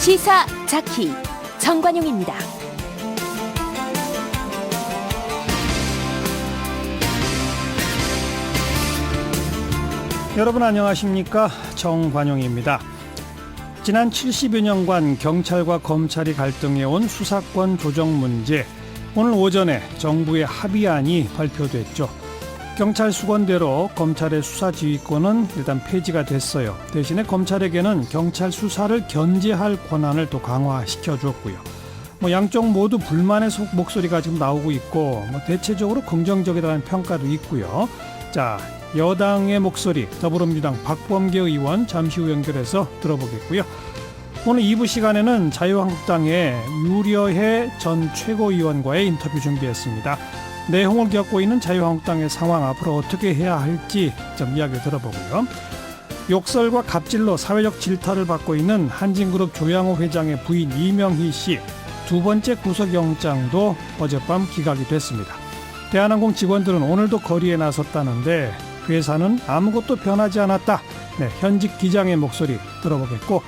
시사 자키 정관용입니다. 여러분 안녕하십니까? 정관용입니다. 지난 70여 년간 경찰과 검찰이 갈등해온 수사권 조정 문제, 오늘 오전에 정부의 합의안이 발표됐죠. 경찰 수건대로 검찰의 수사 지휘권은 일단 폐지가 됐어요. 대신에 검찰에게는 경찰 수사를 견제할 권한을 또 강화시켜 줬고요. 양쪽 모두 불만의 목소리가 지금 나오고 있고, 대체적으로 긍정적이라는 평가도 있고요. 자, 여당의 목소리, 더불어민주당 박범계 의원 잠시 후 연결해서 들어보겠고요. 오늘 2부 시간에는 자유한국당의 유려해 전 최고위원과의 인터뷰 준비했습니다. 내홍을 겪고 있는 자유한국당의 상황, 앞으로 어떻게 해야 할지 좀 이야기 들어보고요. 욕설과 갑질로 사회적 질타를 받고 있는 한진그룹 조양호 회장의 부인 이명희 씨, 두 번째 구속영장도 어젯밤 기각이 됐습니다. 대한항공 직원들은 오늘도 거리에 나섰다는데 회사는 아무것도 변하지 않았다. 네, 현직 기장의 목소리 들어보겠고,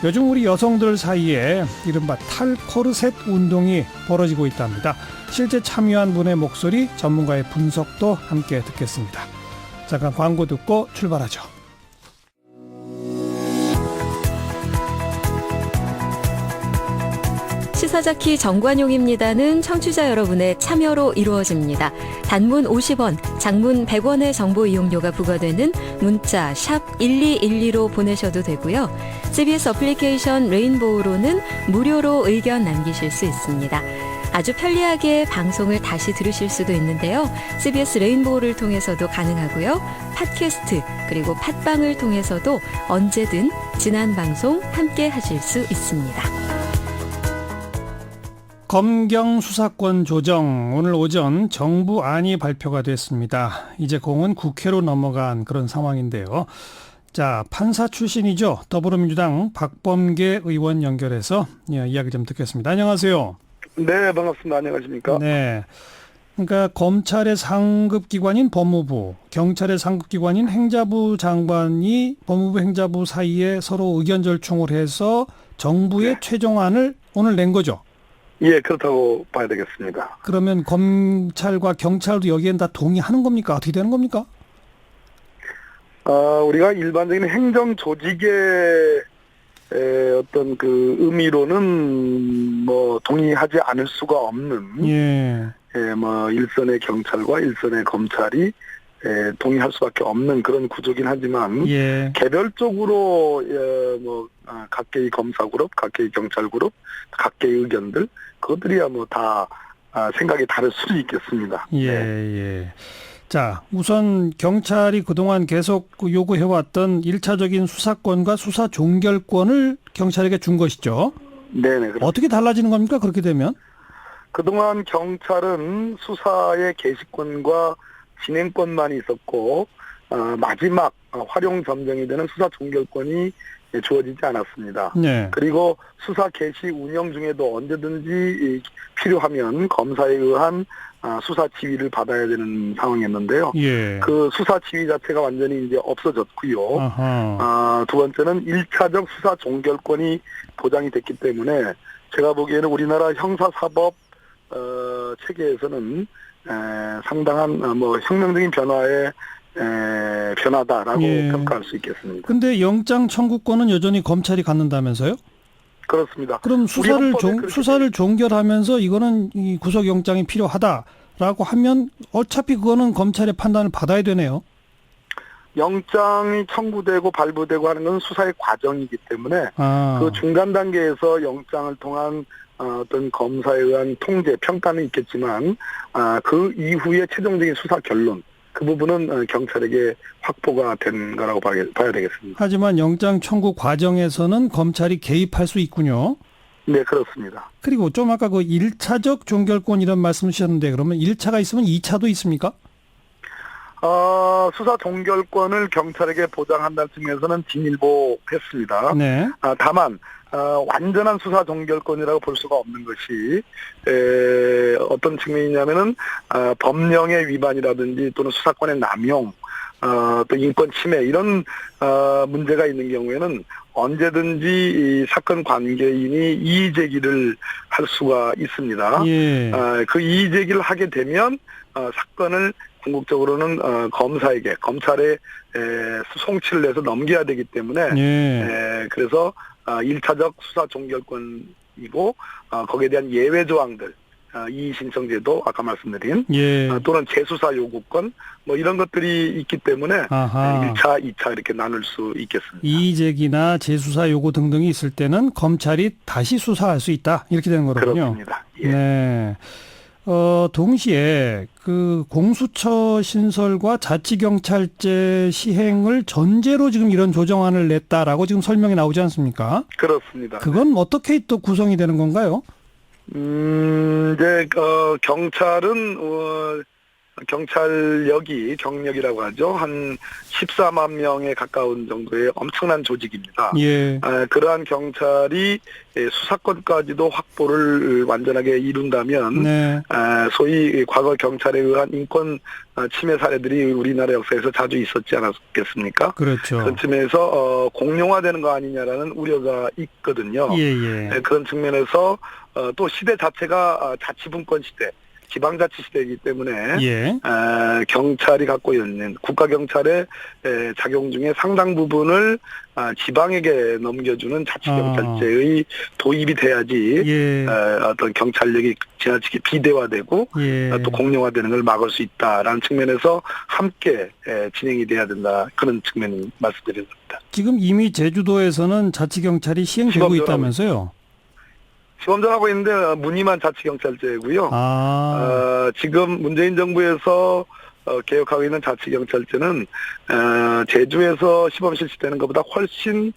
요즘 우리 여성들 사이에 이른바 탈코르셋 운동이 벌어지고 있답니다. 실제 참여한 분의 목소리, 전문가의 분석도 함께 듣겠습니다. 잠깐 광고 듣고 출발하죠. 시사자키 정관용입니다는 청취자 여러분의 참여로 이루어집니다. 단문 50원, 장문 100원의 정보 이용료가 부과되는 문자 샵 1212로 보내셔도 되고요. CBS 어플리케이션 레인보우로는 무료로 의견 남기실 수 있습니다. 아주 편리하게 방송을 다시 들으실 수도 있는데요. CBS 레인보우를 통해서도 가능하고요. 팟캐스트 그리고 팟빵을 통해서도 언제든 지난 방송 함께 하실 수 있습니다. 검경 수사권 조정, 오늘 오전 정부안이 발표가 됐습니다. 이제 공은 국회로 넘어간 그런 상황인데요. 자, 판사 출신이죠. 더불어민주당 박범계 의원 연결해서 이야기 좀 듣겠습니다. 안녕하세요. 네, 반갑습니다. 안녕하십니까? 네. 그러니까 검찰의 상급기관인 법무부, 경찰의 상급기관인 행자부 장관이 법무부 행자부 사이에 서로 의견 절충을 해서 정부의 최종안을 오늘 낸 거죠. 예, 그렇다고 봐야 되겠습니다. 그러면 검찰과 경찰도 여기엔 다 동의하는 겁니까? 어떻게 되는 겁니까? 우리가 일반적인 행정 조직의 어떤 그 의미로는 동의하지 않을 수가 없는, 일선의 경찰과 일선의 검찰이 동의할 수밖에 없는 그런 구조긴 하지만, 개별적으로 각계의 검사 그룹, 각계의 경찰 그룹, 각계의 의견들, 그것들이야 다 생각이 다를 수도 있겠습니다. 자, 우선 경찰이 그동안 계속 요구해왔던 1차적인 수사권과 수사 종결권을 경찰에게 준 것이죠. 네네. 그렇습니다. 어떻게 달라지는 겁니까? 그렇게 되면? 그동안 경찰은 수사의 개시권과 진행권만 있었고, 마지막 활용 점정이 되는 수사 종결권이 주어지지 않았습니다. 네. 그리고 수사 개시 운영 중에도 언제든지 필요하면 검사에 의한 수사 지휘를 받아야 되는 상황이었는데요. 그 수사 지휘 자체가 완전히 이제 없어졌고요. 두 번째는 1차적 수사 종결권이 보장이 됐기 때문에 제가 보기에는 우리나라 형사사법 체계에서는 상당한 혁명적인 변화다라고 평가할 수 있겠습니다. 근데 영장 청구권은 여전히 검찰이 갖는다면서요? 그렇습니다. 그럼 수사를 종결하면서 이거는 이 구속영장이 필요하다라고 하면 어차피 그거는 검찰의 판단을 받아야 되네요. 영장이 청구되고 발부되고 하는 건 수사의 과정이기 때문에 그 중간 단계에서 영장을 통한 어떤 검사에 의한 통제, 평가는 있겠지만 그 이후에 최종적인 수사 결론, 그 부분은 경찰에게 확보가 된 거라고 봐야 되겠습니다. 하지만 영장 청구 과정에서는 검찰이 개입할 수 있군요. 네, 그렇습니다. 그리고 좀 아까 그 1차적 종결권 이런 말씀 주셨는데 그러면 1차가 있으면 2차도 있습니까? 수사 종결권을 경찰에게 보장한다는 측면에서는 진일보했습니다. 네. 다만 완전한 수사 종결권이라고 볼 수가 없는 것이 어떤 측면이냐면은 법령의 위반이라든지 또는 수사권의 남용 또 인권 침해 이런 문제가 있는 경우에는 언제든지 이 사건 관계인이 이의 제기를 할 수가 있습니다. 예. 그 이의 제기를 하게 되면 사건을 궁극적으로는 검찰에 송치를 해서 넘겨야 되기 때문에 예. 그래서 1차적 수사 종결권이고 거기에 대한 예외 조항들 이의 신청제도 아까 말씀드린 예. 또는 재수사 요구권 뭐 이런 것들이 있기 때문에 아하. 1차, 2차 이렇게 나눌 수 있겠습니다. 이의제기나 재수사 요구 등등이 있을 때는 검찰이 다시 수사할 수 있다 이렇게 되는 거군요. 그렇습니다. 예. 네. 동시에 그 공수처 신설과 자치경찰제 시행을 전제로 지금 이런 조정안을 냈다라고 지금 설명이 나오지 않습니까? 그렇습니다. 그건 어떻게 또 구성이 되는 건가요? 이제 경찰은 경력이라고 하죠. 한 14만 명에 가까운 정도의 엄청난 조직입니다. 예. 그러한 경찰이 수사권까지도 확보를 완전하게 이룬다면 네. 소위 과거 경찰에 의한 인권 침해 사례들이 우리나라 역사에서 자주 있었지 않았겠습니까? 그렇죠. 그런 측면에서 공룡화되는 거 아니냐라는 우려가 있거든요. 예. 그런 측면에서 또 시대 자체가 자치분권 시대, 지방자치 시대이기 때문에 예. 경찰이 갖고 있는 국가경찰의 작용 중에 상당 부분을 지방에게 넘겨주는 자치경찰제의 도입이 돼야지 예. 어떤 경찰력이 지나치게 비대화되고 예. 또 공룡화되는 걸 막을 수 있다라는 측면에서 함께 진행이 돼야 된다. 그런 측면을 말씀드린 겁니다. 지금 이미 제주도에서는 자치경찰이 시행되고 있다면서요? 시범전하고 있는데 무늬만 자치경찰제고요. 지금 문재인 정부에서 개혁하고 있는 자치경찰제는 제주에서 시범 실시되는 것보다 훨씬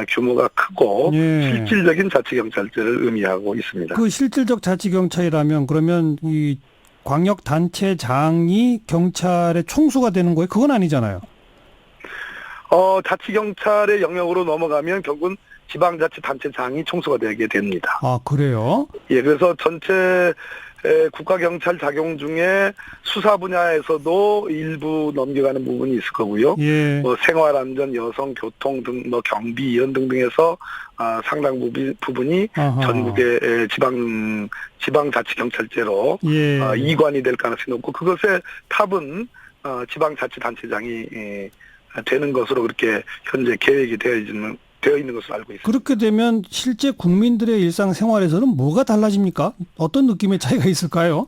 규모가 크고 예. 실질적인 자치경찰제를 의미하고 있습니다. 그 실질적 자치경찰이라면 그러면 이 광역단체장이 경찰의 총수가 되는 거예요? 그건 아니잖아요. 자치경찰의 영역으로 넘어가면 결국은 지방자치단체장이 총수가 되게 됩니다. 아, 그래요? 예, 그래서 전체 국가경찰 작용 중에 수사 분야에서도 일부 넘겨가는 부분이 있을 거고요. 예. 뭐 생활안전, 여성, 교통 등, 뭐 경비 이런 등등에서 상당 부분이 아하. 전국의 지방자치경찰제로 예. 이관이 될 가능성이 높고 그것의 탑은 지방자치단체장이 되는 것으로 그렇게 현재 계획이 되어 있는 것으로 알고 있습니다. 그렇게 되면 실제 국민들의 일상생활에서는 뭐가 달라집니까? 어떤 느낌의 차이가 있을까요?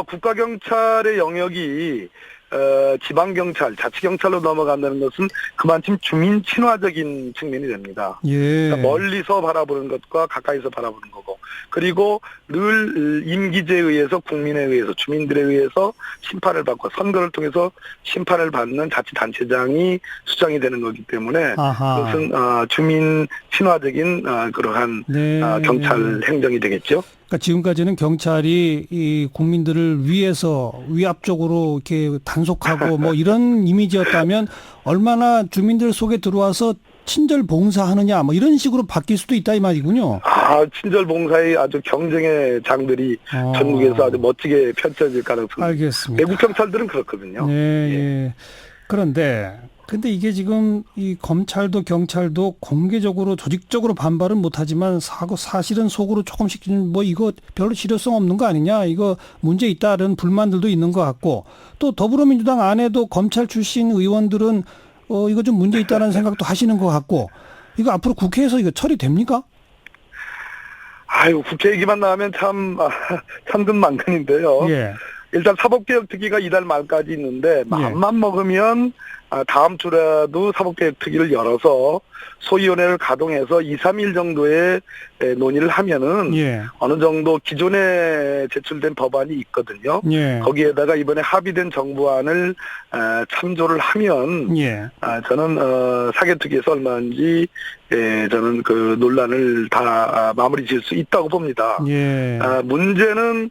국가경찰의 영역이 지방경찰, 자치경찰로 넘어간다는 것은 그만큼 주민 친화적인 측면이 됩니다. 예. 그러니까 멀리서 바라보는 것과 가까이서 바라보는 거고, 그리고 늘 임기제에 의해서 국민에 의해서 주민들에 의해서 심판을 받고 선거를 통해서 심판을 받는 자치단체장이 수장이 되는 거기 때문에 아하. 그것은 주민 친화적인 그러한 네. 경찰 행정이 되겠죠. 그러니까 지금까지는 경찰이 이 국민들을 위압적으로 이렇게 단속하고 뭐 이런 이미지였다면 얼마나 주민들 속에 들어와서 친절 봉사하느냐 뭐 이런 식으로 바뀔 수도 있다 이 말이군요. 친절 봉사의 아주 경쟁의 장들이 전국에서 아주 멋지게 펼쳐질 가능성이. 알겠습니다. 외국 경찰들은 그렇거든요. 예. 근데 이게 지금 이 검찰도 경찰도 공개적으로 조직적으로 반발은 못하지만 사실은 속으로 조금씩 뭐 이거 별로 실효성 없는 거 아니냐, 이거 문제 있다는 불만들도 있는 것 같고, 또 더불어민주당 안에도 검찰 출신 의원들은 이거 좀 문제 있다는 생각도 하시는 것 같고, 이거 앞으로 국회에서 이거 처리됩니까? 국회 얘기만 나오면 천근만근인데요. 예. 일단 사법개혁특위가 이달 말까지 있는데 마음만 먹으면 다음 주라도 사법개혁특위를 열어서 소위원회를 가동해서 2, 3일 정도의 논의를 하면은 예. 어느 정도 기존에 제출된 법안이 있거든요. 예. 거기에다가 이번에 합의된 정부안을 참조를 하면 저는 사개특위에서 얼마인지 저는 그 논란을 다 마무리 지을 수 있다고 봅니다. 예. 문제는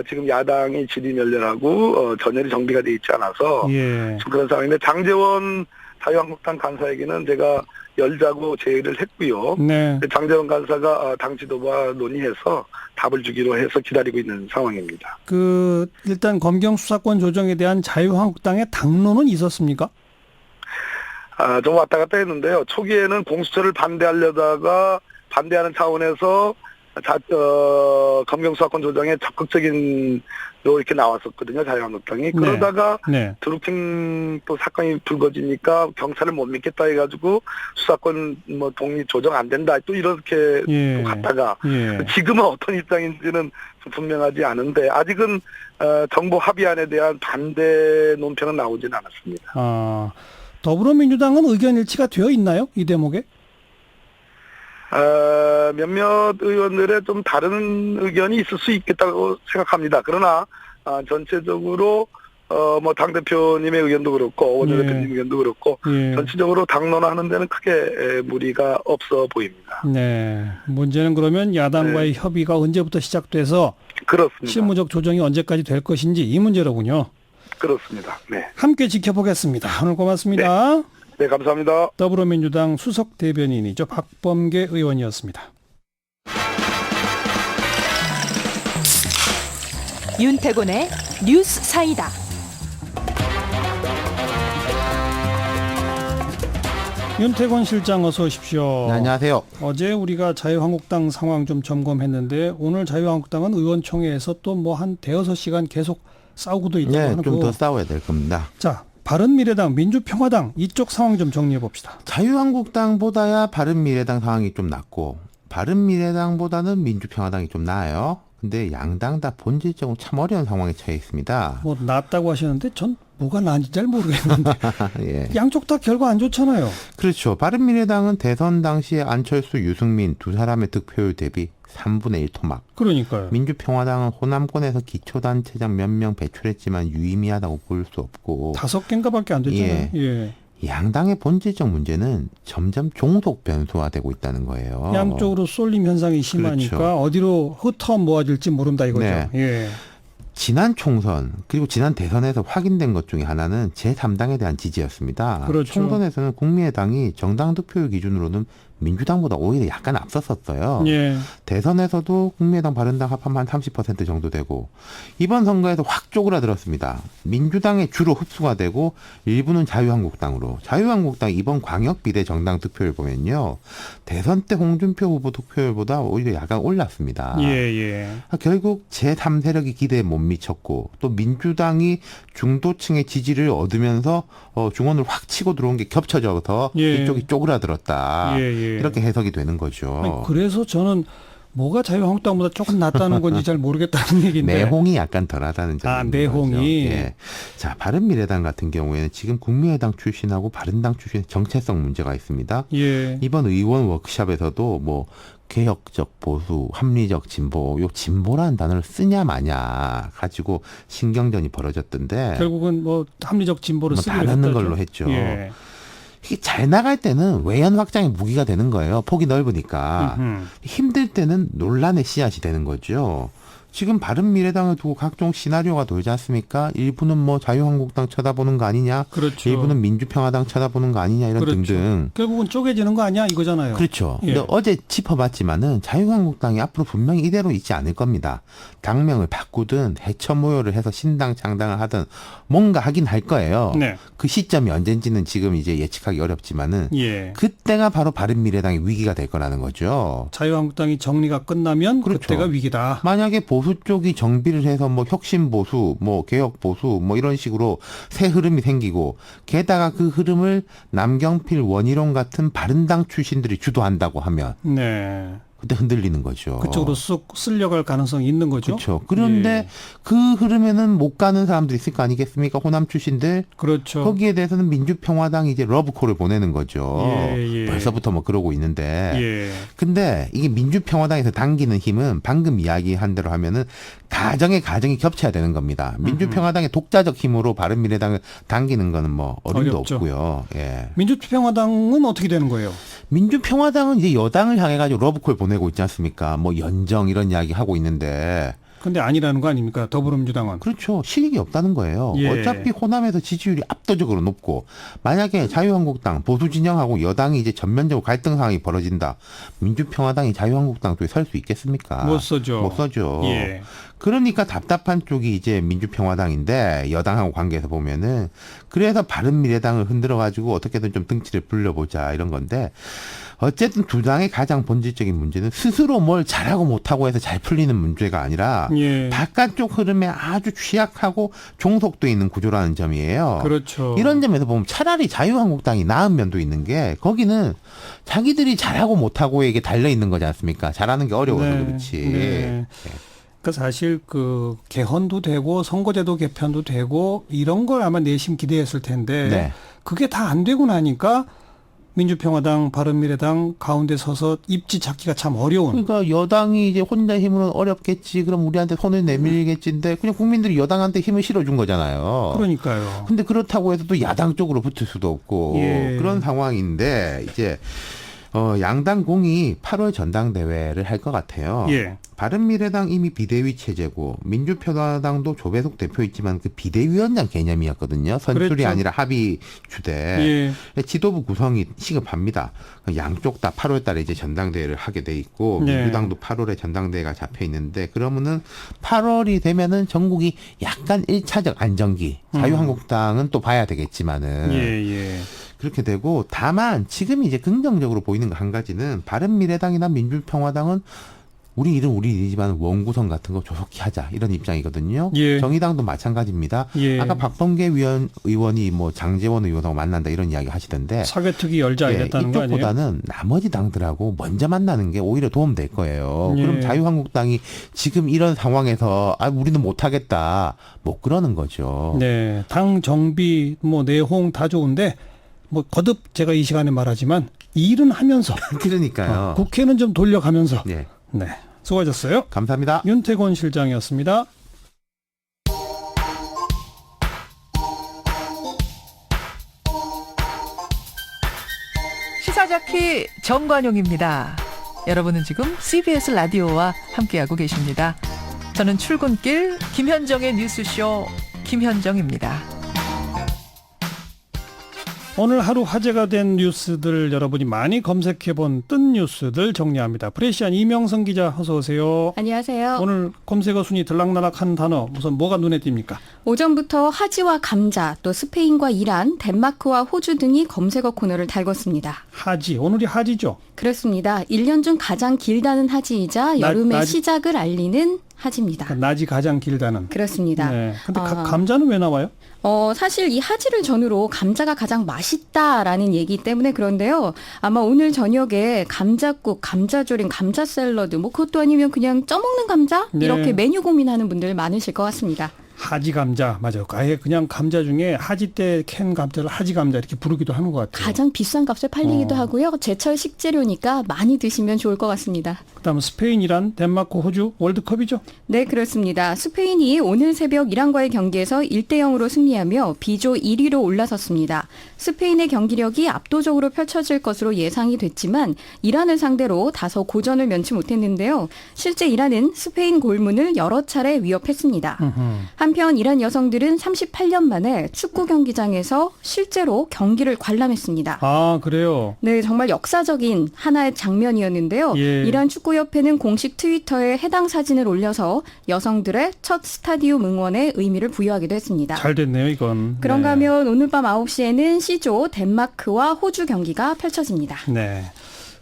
지금 야당이 질의멸렬하고 전열이 정비가 돼 있지 않아서 지금 그런 상황인데 장제원 자유한국당 간사에게는 제가 열자고 제의를 했고요. 네. 장재원 간사가 당 지도부와 논의해서 답을 주기로 해서 기다리고 있는 상황입니다. 일단 검경 수사권 조정에 대한 자유한국당의 당론은 있었습니까? 좀 왔다 갔다 했는데요. 초기에는 공수처를 반대하는 차원에서 검경 수사권 조정에 적극적인 이렇게 나왔었거든요. 자유한국당이. 그러다가 네. 드루킹 또 사건이 불거지니까 경찰을 못 믿겠다 해가지고 수사권 독립 조정 안 된다 또 이렇게 또 갔다가 지금은 어떤 입장인지는 좀 분명하지 않은데 아직은 정부 합의안에 대한 반대 논평은 나오진 않았습니다. 더불어민주당은 의견 일치가 되어 있나요? 이 대목에? 몇몇 의원들의 좀 다른 의견이 있을 수 있겠다고 생각합니다. 그러나 전체적으로 당대표님의 의견도 그렇고 원내대표님 의견도 그렇고 전체적으로 당론하는 데는 크게 무리가 없어 보입니다. 네. 문제는 그러면 야당과의 협의가 언제부터 시작돼서 그렇습니다. 실무적 조정이 언제까지 될 것인지 이 문제로군요. 그렇습니다. 네. 함께 지켜보겠습니다. 오늘 고맙습니다. 네, 감사합니다. 더불어민주당 수석 대변인이죠. 박범계 의원이었습니다. 윤태곤의 뉴스 사이다. 윤태곤 실장 어서 오십시오. 네, 안녕하세요. 어제 우리가 자유한국당 상황 좀 점검했는데 오늘 자유한국당은 의원총회에서 또 한 대여섯 시간 계속 싸우고도 있다고 하고. 좀 더 싸워야 될 겁니다. 자, 바른미래당, 민주평화당 이쪽 상황 좀 정리해 봅시다. 자유한국당보다야 바른미래당 상황이 좀 낫고 바른미래당보다는 민주평화당이 좀 나아요. 근데 양당 다 본질적으로 참 어려운 상황에 처해 있습니다. 낫다고 하시는데 전 뭐가 나은지 잘 모르겠는데 예. 양쪽 다 결과 안 좋잖아요. 그렇죠. 바른미래당은 대선 당시에 안철수, 유승민 두 사람의 득표율 대비 3분의 1 토막. 그러니까요. 민주평화당은 호남권에서 기초단체장 몇 명 배출했지만 유의미하다고 볼 수 없고 5개인가밖에 안 됐잖아요. 예. 양당의 본질적 문제는 점점 종속 변수화되고 있다는 거예요. 양쪽으로 쏠림 현상이 심하니까 그렇죠. 어디로 흩어 모아질지 모른다 이거죠. 네. 예. 지난 총선 그리고 지난 대선에서 확인된 것 중에 하나는 제3당에 대한 지지였습니다. 그렇죠. 총선에서는 국민의당이 정당 득표율 기준으로는 민주당보다 오히려 약간 앞섰었어요. 예. 대선에서도 국민의당 바른당 합하면 한 30% 정도 되고 이번 선거에서 확 쪼그라들었습니다. 민주당에 주로 흡수가 되고 일부는 자유한국당으로. 자유한국당 이번 광역비례 정당 득표율 보면요. 대선 때 홍준표 후보 득표율보다 오히려 약간 올랐습니다. 예. 결국 제3세력이 기대에 못 미쳤고 또 민주당이 중도층의 지지를 얻으면서 중원을 확 치고 들어온 게 겹쳐져서 이쪽이 쪼그라들었다. 이렇게 해석이 되는 거죠. 아니, 그래서 저는 뭐가 자유한국당보다 조금 낫다는 건지 잘 모르겠다는 얘기인데. 내홍이 약간 덜하다는 점인 내홍이. 거죠. 예. 자, 바른미래당 같은 경우에는 지금 국민의당 출신하고 바른당 출신의 정체성 문제가 있습니다. 예. 이번 의원 워크숍에서도 개혁적 보수, 합리적 진보, 요 진보라는 단어를 쓰냐 마냐 가지고 신경전이 벌어졌던데 결국은 합리적 진보를 쓰기로 다 넣는 걸로 했죠. 예. 이게 잘 나갈 때는 외연 확장의 무기가 되는 거예요. 폭이 넓으니까. 힘들 때는 논란의 씨앗이 되는 거죠. 지금 바른미래당을 두고 각종 시나리오가 돌지 않습니까? 일부는 자유한국당 쳐다보는 거 아니냐? 그렇죠. 일부는 민주평화당 쳐다보는 거 아니냐? 이런 그렇죠. 등등. 결국은 쪼개지는 거 아니야? 이거잖아요. 그렇죠. 예. 근데 어제 짚어봤지만은 자유한국당이 앞으로 분명히 이대로 있지 않을 겁니다. 당명을 바꾸든 해처 모여를 해서 신당 창당을 하든 뭔가 하긴 할 거예요. 네. 그 시점이 언젠지는 지금 이제 예측하기 어렵지만은 그때가 바로 바른미래당의 위기가 될 거라는 거죠. 자유한국당이 정리가 끝나면 그렇죠. 그때가 위기다. 만약에 보수 쪽이 정비를 해서 혁신 보수, 개혁 보수 이런 식으로 새 흐름이 생기고 게다가 그 흐름을 남경필, 원희룡 같은 바른당 출신들이 주도한다고 하면 그때 흔들리는 거죠. 그쪽으로 쑥 쓸려갈 가능성이 있는 거죠. 그렇죠. 그런데 그 흐름에는 못 가는 사람들이 있을 거 아니겠습니까? 호남 출신들. 그렇죠. 거기에 대해서는 민주평화당이 이제 러브콜을 보내는 거죠. 벌써부터 그러고 있는데. 근데 이게 민주평화당에서 당기는 힘은 방금 이야기한 대로 하면은 가정이 겹쳐야 되는 겁니다. 민주평화당의 독자적 힘으로 바른미래당을 당기는 거는 어림도 어렵죠. 없고요. 예. 민주평화당은 어떻게 되는 거예요? 민주평화당은 이제 여당을 향해 가지고 러브콜 보내고 있지 않습니까? 연정 이런 이야기 하고 있는데 근데 아니라는 거 아닙니까? 더불어민주당은. 그렇죠. 실익이 없다는 거예요. 예. 어차피 호남에서 지지율이 압도적으로 높고 만약에 자유한국당 보수 진영하고 여당이 이제 전면적으로 갈등 상황이 벌어진다. 민주평화당이 자유한국당 쪽에 설 수 있겠습니까? 못 서죠. 못 서죠. 예. 그러니까 답답한 쪽이 이제 민주평화당인데 여당하고 관계에서 보면은 그래서 바른미래당을 흔들어가지고 어떻게든 좀 등치를 불려보자 이런 건데 어쨌든 두 당의 가장 본질적인 문제는 스스로 뭘 잘하고 못하고 해서 잘 풀리는 문제가 아니라 예. 바깥쪽 흐름에 아주 취약하고 종속돼 있는 구조라는 점이에요. 그렇죠. 이런 점에서 보면 차라리 자유한국당이 나은 면도 있는 게 거기는 자기들이 잘하고 못하고에게 달려 있는 거지 않습니까? 잘하는 게 어려워서 네. 그렇지. 네. 그 사실 그 개헌도 되고 선거제도 개편도 되고 이런 걸 아마 내심 기대했을 텐데 네. 그게 다 안 되고 나니까 민주평화당, 바른미래당 가운데 서서 입지 찾기가 참 어려운. 그러니까 여당이 이제 혼자 힘으로는 어렵겠지. 그럼 우리한테 손을 내밀겠지인데 그냥 국민들이 여당한테 힘을 실어준 거잖아요. 그러니까요. 근데 그렇다고 해서 또 야당 쪽으로 붙을 수도 없고 예. 그런 상황인데 이제 양당 공이 8월 전당대회를 할 것 같아요. 예. 바른미래당 이미 비대위 체제고 민주평화당도 조배석 대표 있지만 그 비대위원장 개념이었거든요. 선출이 그랬죠. 아니라 합의 주대. 예. 지도부 구성이 시급합니다. 양쪽 다 8월 달에 이제 전당대회를 하게 돼 있고 네. 민주당도 8월에 전당대회가 잡혀 있는데 그러면은 8월이 되면은 전국이 약간 1차적 안정기. 자유한국당은 또 봐야 되겠지만은 예. 그렇게 되고 다만 지금 이제 긍정적으로 보이는 거 한 가지는 바른미래당이나 민주평화당은 우리 일은 우리 일이지만 원구성 같은 거 조속히 하자 이런 입장이거든요. 예. 정의당도 마찬가지입니다. 예. 아까 박범계 의원이 뭐 장제원 의원하고 만난다 이런 이야기 하시던데 사개특위 열자 이랬다는 거 아니에요? 이쪽보다는 나머지 당들하고 먼저 만나는 게 오히려 도움될 거예요. 예. 그럼 자유한국당이 지금 이런 상황에서 우리는 못하겠다 못 그러는 거죠. 네. 당 정비 뭐 내홍 다 좋은데 뭐 거듭 제가 이 시간에 말하지만 일은 하면서 그러니까요. 국회는 좀 돌려가면서 네. 네. 수고하셨어요. 감사합니다. 윤태곤 실장이었습니다. 시사자키 정관용입니다. 여러분은 지금 CBS 라디오와 함께하고 계십니다. 저는 출근길 김현정의 뉴스쇼 김현정입니다. 오늘 하루 화제가 된 뉴스들 여러분이 많이 검색해본 뜬 뉴스들 정리합니다. 프레시안 이명성 기자 어서 오세요. 안녕하세요. 오늘 검색어 순위 들락날락한 단어 우선 뭐가 눈에 띕니까? 오전부터 하지와 감자, 또 스페인과 이란, 덴마크와 호주 등이 검색어 코너를 달궜습니다. 하지. 오늘이 하지죠? 그렇습니다. 1년 중 가장 길다는 하지이자 여름의 시작을 알리는 하지입니다. 그러니까 낮이 가장 길다는. 그렇습니다. 네. 근데 감자는 왜 나와요? 사실 이 하지를 전후로 감자가 가장 맛있다라는 얘기 때문에 그런데요. 아마 오늘 저녁에 감자국, 감자조림, 감자 샐러드, 뭐 그것도 아니면 그냥 쪄먹는 감자? 네. 이렇게 메뉴 고민하는 분들 많으실 것 같습니다. 하지 감자. 맞아요. 아예 그냥 감자 중에 하지 때 캔 감자를 하지 감자 이렇게 부르기도 하는 것 같아요. 가장 비싼 값에 팔리기도 하고요. 제철 식재료니까 많이 드시면 좋을 것 같습니다. 그다음 스페인, 이란, 덴마크, 호주 월드컵이죠? 네, 그렇습니다. 스페인이 오늘 새벽 이란과의 경기에서 1대0으로 승리하며 B조 1위로 올라섰습니다. 스페인의 경기력이 압도적으로 펼쳐질 것으로 예상이 됐지만 이란을 상대로 다소 고전을 면치 못했는데요. 실제 이란은 스페인 골문을 여러 차례 위협했습니다. 한편 이란 여성들은 38년 만에 축구 경기장에서 실제로 경기를 관람했습니다. 아, 그래요? 네, 정말 역사적인 하나의 장면이었는데요. 예. 이란 축구협회는 공식 트위터에 해당 사진을 올려서 여성들의 첫 스타디움 응원에 의미를 부여하기도 했습니다. 잘 됐네요, 이건. 그런가 네. 하면 오늘 밤 9시에는 C조 덴마크와 호주 경기가 펼쳐집니다. 네.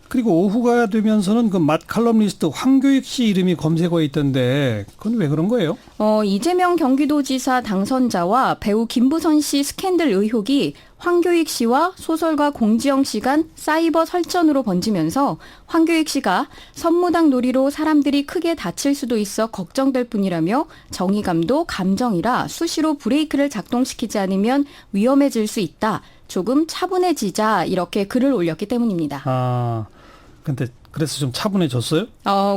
그리고 오후가 되면서는 그 맛 칼럼니스트 황교익 씨 이름이 검색어에 있던데 그건 왜 그런 거예요? 이재명 경기도지사 당선자와 배우 김부선 씨 스캔들 의혹이 황교익 씨와 소설가 공지영 씨 간 사이버 설전으로 번지면서 황교익 씨가 선무당 놀이로 사람들이 크게 다칠 수도 있어 걱정될 뿐이라며 정의감도 감정이라 수시로 브레이크를 작동시키지 않으면 위험해질 수 있다. 조금 차분해지자 이렇게 글을 올렸기 때문입니다. 아, 근데 그래서 좀 차분해졌어요?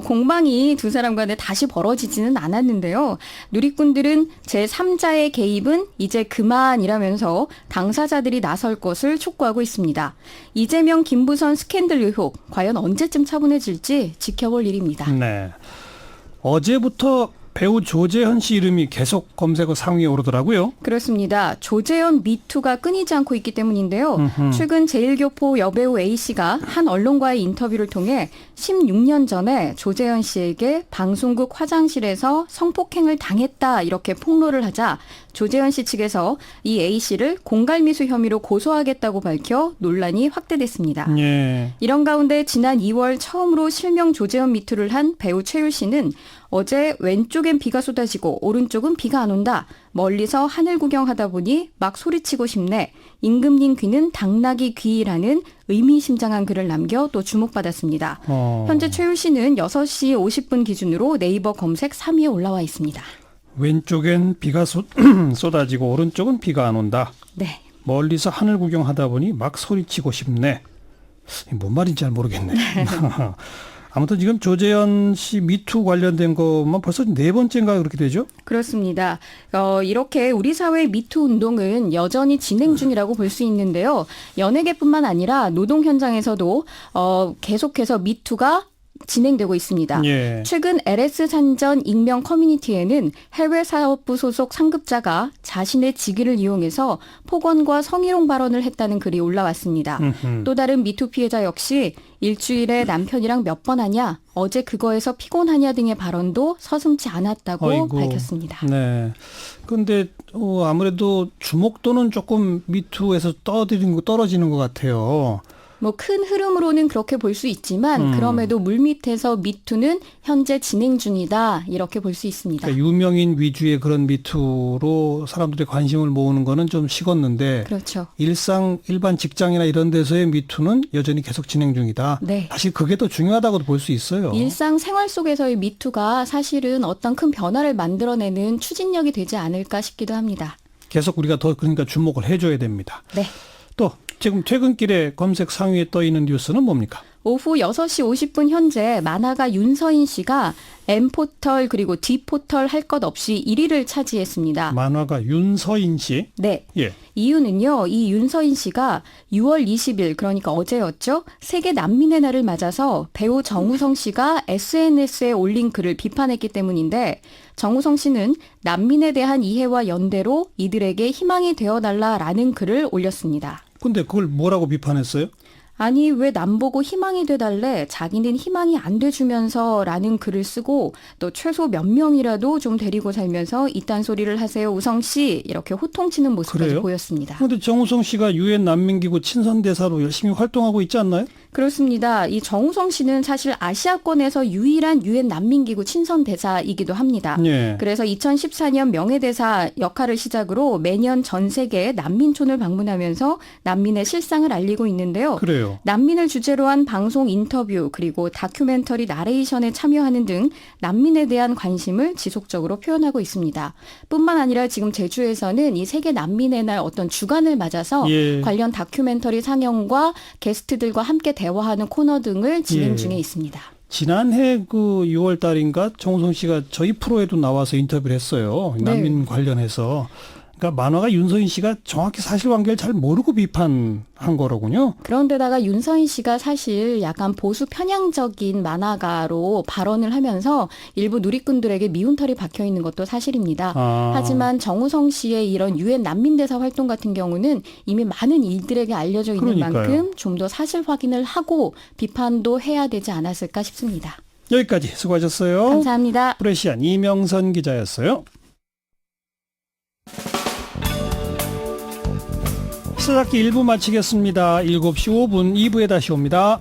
공방이 두 사람 간에 다시 벌어지지는 않았는데요. 누리꾼들은 제3자의 개입은 이제 그만이라면서 당사자들이 나설 것을 촉구하고 있습니다. 이재명, 김부선 스캔들 의혹 과연 언제쯤 차분해질지 지켜볼 일입니다. 네. 어제부터 배우 조재현 씨 이름이 계속 검색어 상위에 오르더라고요. 그렇습니다. 조재현 미투가 끊이지 않고 있기 때문인데요. 최근 제1교포 여배우 A씨가 한 언론과의 인터뷰를 통해 16년 전에 조재현 씨에게 방송국 화장실에서 성폭행을 당했다 이렇게 폭로를 하자 조재현 씨 측에서 이 A씨를 공갈미수 혐의로 고소하겠다고 밝혀 논란이 확대됐습니다. 예. 이런 가운데 지난 2월 처음으로 실명 조재현 미투를 한 배우 최율 씨는 어제 왼쪽엔 비가 쏟아지고 오른쪽은 비가 안 온다. 멀리서 하늘 구경하다 보니 막 소리치고 싶네. 임금님 귀는 당나귀 귀라는 의미심장한 글을 남겨 또 주목받았습니다. 현재 최율 씨는 6시 50분 기준으로 네이버 검색 3위에 올라와 있습니다. 왼쪽엔 비가 쏟아지고 오른쪽은 비가 안 온다. 네. 멀리서 하늘 구경하다 보니 막 소리치고 싶네. 뭔 말인지 잘 모르겠네. 아무튼 지금 조재현 씨 미투 관련된 것만 벌써 4번째인가 그렇게 되죠? 그렇습니다. 이렇게 우리 사회의 미투 운동은 여전히 진행 중이라고 볼 수 있는데요. 연예계뿐만 아니라 노동 현장에서도 계속해서 미투가 진행되고 있습니다. 예. 최근 LS 산전 익명 커뮤니티에는 해외 사업부 소속 상급자가 자신의 직위를 이용해서 폭언과 성희롱 발언을 했다는 글이 올라왔습니다. 또 다른 미투 피해자 역시 일주일에 남편이랑 몇 번 하냐, 어제 그거에서 피곤하냐 등의 발언도 서슴지 않았다고 어이구. 밝혔습니다. 네. 그런데 아무래도 주목도는 조금 미투에서 떨어지는 것 같아요. 뭐 큰 흐름으로는 그렇게 볼 수 있지만 그럼에도 물밑에서 미투는 현재 진행 중이다 이렇게 볼 수 있습니다. 그러니까 유명인 위주의 그런 미투로 사람들의 관심을 모으는 거는 좀 식었는데 그렇죠. 일반 직장이나 이런 데서의 미투는 여전히 계속 진행 중이다. 네. 사실 그게 더 중요하다고도 볼 수 있어요. 일상 생활 속에서의 미투가 사실은 어떤 큰 변화를 만들어내는 추진력이 되지 않을까 싶기도 합니다. 계속 우리가 더 그러니까 주목을 해줘야 됩니다. 네. 또 지금 퇴근길에 검색 상위에 떠 있는 뉴스는 뭡니까? 오후 6시 50분 현재 만화가 윤서인 씨가 M포털 그리고 D포털 할 것 없이 1위를 차지했습니다. 만화가 윤서인 씨. 네. 예. 이유는요. 이 윤서인 씨가 6월 20일 그러니까 어제였죠. 세계 난민의 날을 맞아서 배우 정우성 씨가 SNS에 올린 글을 비판했기 때문인데 정우성 씨는 난민에 대한 이해와 연대로 이들에게 희망이 되어달라라는 글을 올렸습니다. 근데 그걸 뭐라고 비판했어요? 아니 왜 남보고 희망이 돼달래 자기는 희망이 안 돼주면서 라는 글을 쓰고 또 최소 몇 명이라도 좀 데리고 살면서 이딴 소리를 하세요 우성씨 이렇게 호통치는 모습까지 그래요? 보였습니다. 그런데 정우성 씨가 유엔 난민기구 친선대사로 열심히 활동하고 있지 않나요? 그렇습니다. 이 정우성 씨는 사실 아시아권에서 유일한 유엔 난민기구 친선대사이기도 합니다. 예. 그래서 2014년 명예대사 역할을 시작으로 매년 전 세계 난민촌을 방문하면서 난민의 실상을 알리고 있는데요. 그래요. 난민을 주제로 한 방송 인터뷰 그리고 다큐멘터리 나레이션에 참여하는 등 난민에 대한 관심을 지속적으로 표현하고 있습니다. 뿐만 아니라 지금 제주에서는 이 세계 난민의 날 어떤 주간을 맞아서 예. 관련 다큐멘터리 상영과 게스트들과 함께 대화하는 코너 등을 진행 예. 중에 있습니다. 지난해 그 6월 달인가 정우성 씨가 저희 프로에도 나와서 인터뷰를 했어요. 난민 관련해서. 그러니까 만화가 윤서인 씨가 정확히 사실관계를 잘 모르고 비판한 거로군요. 그런데다가 윤서인 씨가 사실 약간 보수 편향적인 만화가로 발언을 하면서 일부 누리꾼들에게 미운털이 박혀 있는 것도 사실입니다. 하지만 정우성 씨의 이런 유엔 난민대사 활동 같은 경우는 이미 많은 일들에게 알려져 있는 그러니까요. 만큼 좀 더 사실 확인을 하고 비판도 해야 되지 않았을까 싶습니다. 여기까지 수고하셨어요. 감사합니다. 프레시안 이명선 기자였어요. 시사잡기 1부 마치겠습니다. 7시 5분 2부에 다시 옵니다.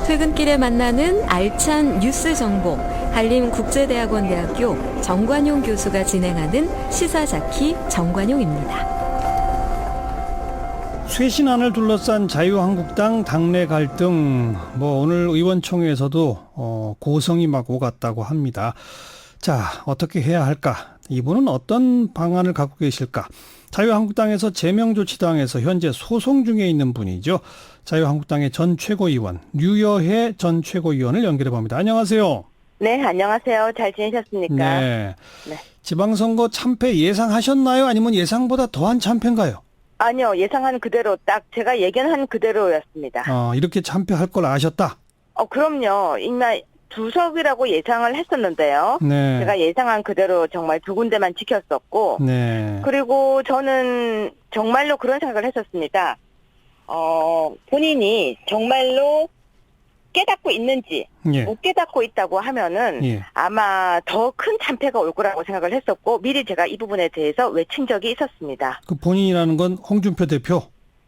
퇴근길에 만나는 알찬 뉴스 정보, 한림국제대학원대학교 정관용 교수가 진행하는 시사자키 정관용입니다. 쇄신안을 둘러싼 자유한국당 당내 갈등, 오늘 의원총회에서도 고성이 막 오갔다고 합니다. 자, 어떻게 해야 할까? 이분은 어떤 방안을 갖고 계실까? 자유한국당에서 제명조치당해서 현재 소송 중에 있는 분이죠. 자유한국당의 전 최고위원 류여혜 전 최고위원을 연결해 봅니다. 안녕하세요. 네, 안녕하세요. 잘 지내셨습니까? 네. 네. 지방선거 참패 예상하셨나요? 아니면 예상보다 더한 참패인가요? 아니요, 예상한 그대로 딱 제가 예견한 그대로였습니다. 이렇게 참패할 걸 아셨다? 그럼요. 이날 두석이라고 예상을 했었는데요. 네. 제가 예상한 그대로 정말 두 군데만 지켰었고, 네. 그리고 저는 정말로 그런 생각을 했었습니다. 본인이 정말로 깨닫고 있는지, 예. 못 깨닫고 있다고 하면은 예. 아마 더 큰 참패가 올 거라고 생각을 했었고, 미리 제가 이 부분에 대해서 외친 적이 있었습니다. 그 본인이라는 건 홍준표 대표?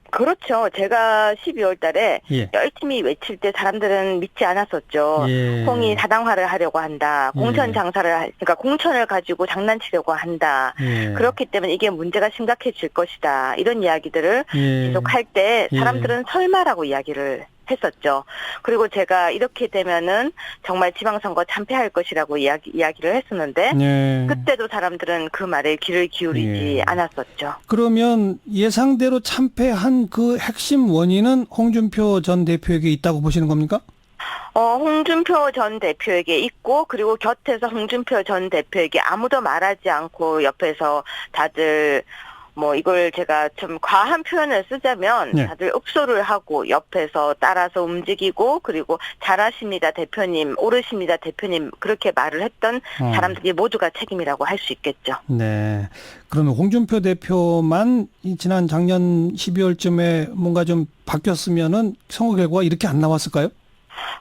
그렇죠. 제가 12월 달에 예. 열심히 외칠 때 사람들은 믿지 않았었죠. 예. 홍이 사당화를 하려고 한다. 공천 장사를, 그러니까 공천을 가지고 장난치려고 한다. 예. 그렇기 때문에 이게 문제가 심각해질 것이다. 이런 이야기들을 예. 계속 할 때 예. 사람들은 설마라고 이야기를 했었죠. 그리고 제가 이렇게 되면은 정말 지방선거 참패할 것이라고 이야기를 했었는데 예. 그때도 사람들은 그 말에 귀를 기울이지 예. 않았었죠. 그러면 예상대로 참패한 그 핵심 원인은 홍준표 전 대표에게 있다고 보시는 겁니까? 홍준표 전 대표에게 있고, 그리고 곁에서 홍준표 전 대표에게 아무도 말하지 않고 옆에서 다들 이걸 제가 좀 과한 표현을 쓰자면 네. 다들 읍소를 하고 옆에서 따라서 움직이고, 그리고 잘하십니다 대표님, 옳으십니다 대표님, 그렇게 말을 했던 사람들이 모두가 책임이라고 할 수 있겠죠. 네. 그러면 홍준표 대표만 지난 작년 12월쯤에 뭔가 좀 바뀌었으면은 선거 결과가 이렇게 안 나왔을까요?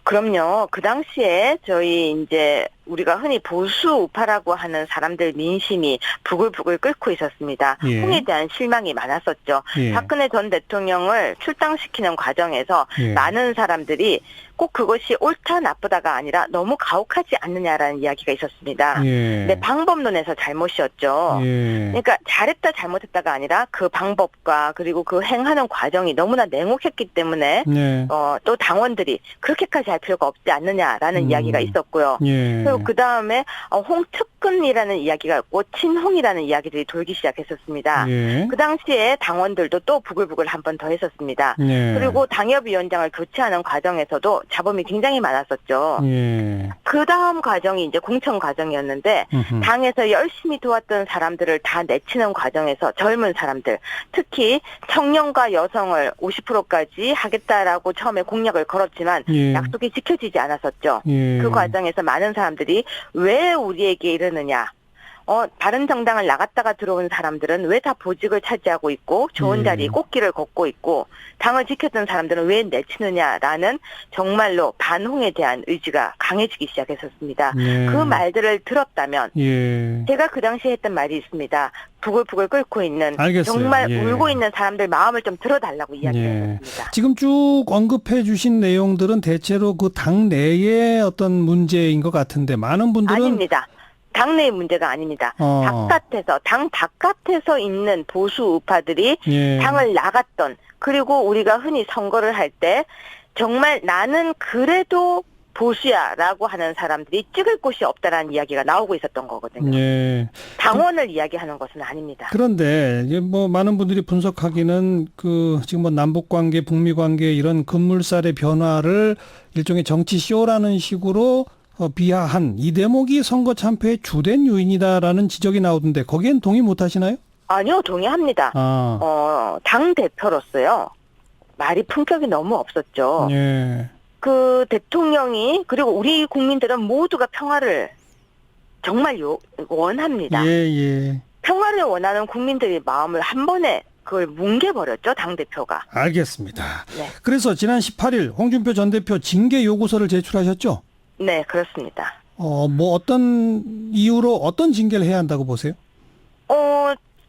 그럼요. 그 당시에 저희 이제 우리가 흔히 보수 우파라고 하는 사람들 민심이 부글부글 끓고 있었습니다. 예. 홍에 대한 실망이 많았었죠. 예. 박근혜 전 대통령을 출당시키는 과정에서 예. 많은 사람들이 꼭 그것이 옳다 나쁘다가 아니라 너무 가혹하지 않느냐라는 이야기가 있었습니다. 예. 근데 방법론에서 잘못이었죠. 예. 그러니까 잘했다 잘못했다가 아니라 그 방법과 그리고 그 행하는 과정이 너무나 냉혹했기 때문에 네. 또 당원들이 그렇게까지 할 필요가 없지 않느냐라는 이야기가 있었고요. 예. 그리고 그 다음에 홍특근이라는 이야기가 있고 친홍이라는 이야기들이 돌기 시작했었습니다. 예. 그 당시에 당원들도 또 부글부글 한 번 더 했었습니다. 예. 그리고 당협위원장을 교체하는 과정에서도 잡음이 굉장히 많았었죠. 예. 그 다음 과정이 이제 공천 과정이었는데 음흠. 당에서 열심히 도왔던 사람들을 다 내치는 과정에서 젊은 사람들, 특히 청년과 여성을 50%까지 하겠다라고 처음에 공약을 걸었지만 예. 약속이 지켜지지 않았었죠. 예. 그 과정에서 많은 사람들이 왜 우리에게 이러느냐. 바른정당을 나갔다가 들어온 사람들은 왜 다 보직을 차지하고 있고 좋은 자리 꽃길을 걷고 있고 당을 지켰던 사람들은 왜 내치느냐라는 정말로 반홍에 대한 의지가 강해지기 시작했었습니다. 예. 그 말들을 들었다면 예. 제가 그 당시에 했던 말이 있습니다. 부글부글 끓고 있는 알겠어요. 정말 예. 울고 있는 사람들 마음을 좀 들어달라고 이야기했습니다. 지금 쭉 언급해 주신 내용들은 대체로 그 당 내의 어떤 문제인 것 같은데 많은 분들은 아닙니다. 당내의 문제가 아닙니다. 바깥에서, 당 바깥에서 있는 보수 우파들이 예. 당을 나갔던, 그리고 우리가 흔히 선거를 할 때 정말 나는 그래도 보수야라고 하는 사람들이 찍을 곳이 없다라는 이야기가 나오고 있었던 거거든요. 예. 당원을 이야기하는 것은 아닙니다. 그런데 이제 많은 분들이 분석하기는 지금 남북 관계, 북미 관계 이런 급물살의 변화를 일종의 정치 쇼라는 식으로 비하한 이 대목이 선거 참패의 주된 요인이다라는 지적이 나오던데 거기엔 동의 못 하시나요? 아니요, 동의합니다. 당 대표로서요. 말이 품격이 너무 없었죠. 예. 그 대통령이, 그리고 우리 국민들은 모두가 평화를 정말 원합니다. 예. 평화를 원하는 국민들의 마음을 한 번에 그걸 뭉개버렸죠, 당대표가. 알겠습니다. 네. 그래서 지난 18일 홍준표 전 대표 징계 요구서를 제출하셨죠? 네, 그렇습니다. 어떤 이유로 어떤 징계를 해야 한다고 보세요?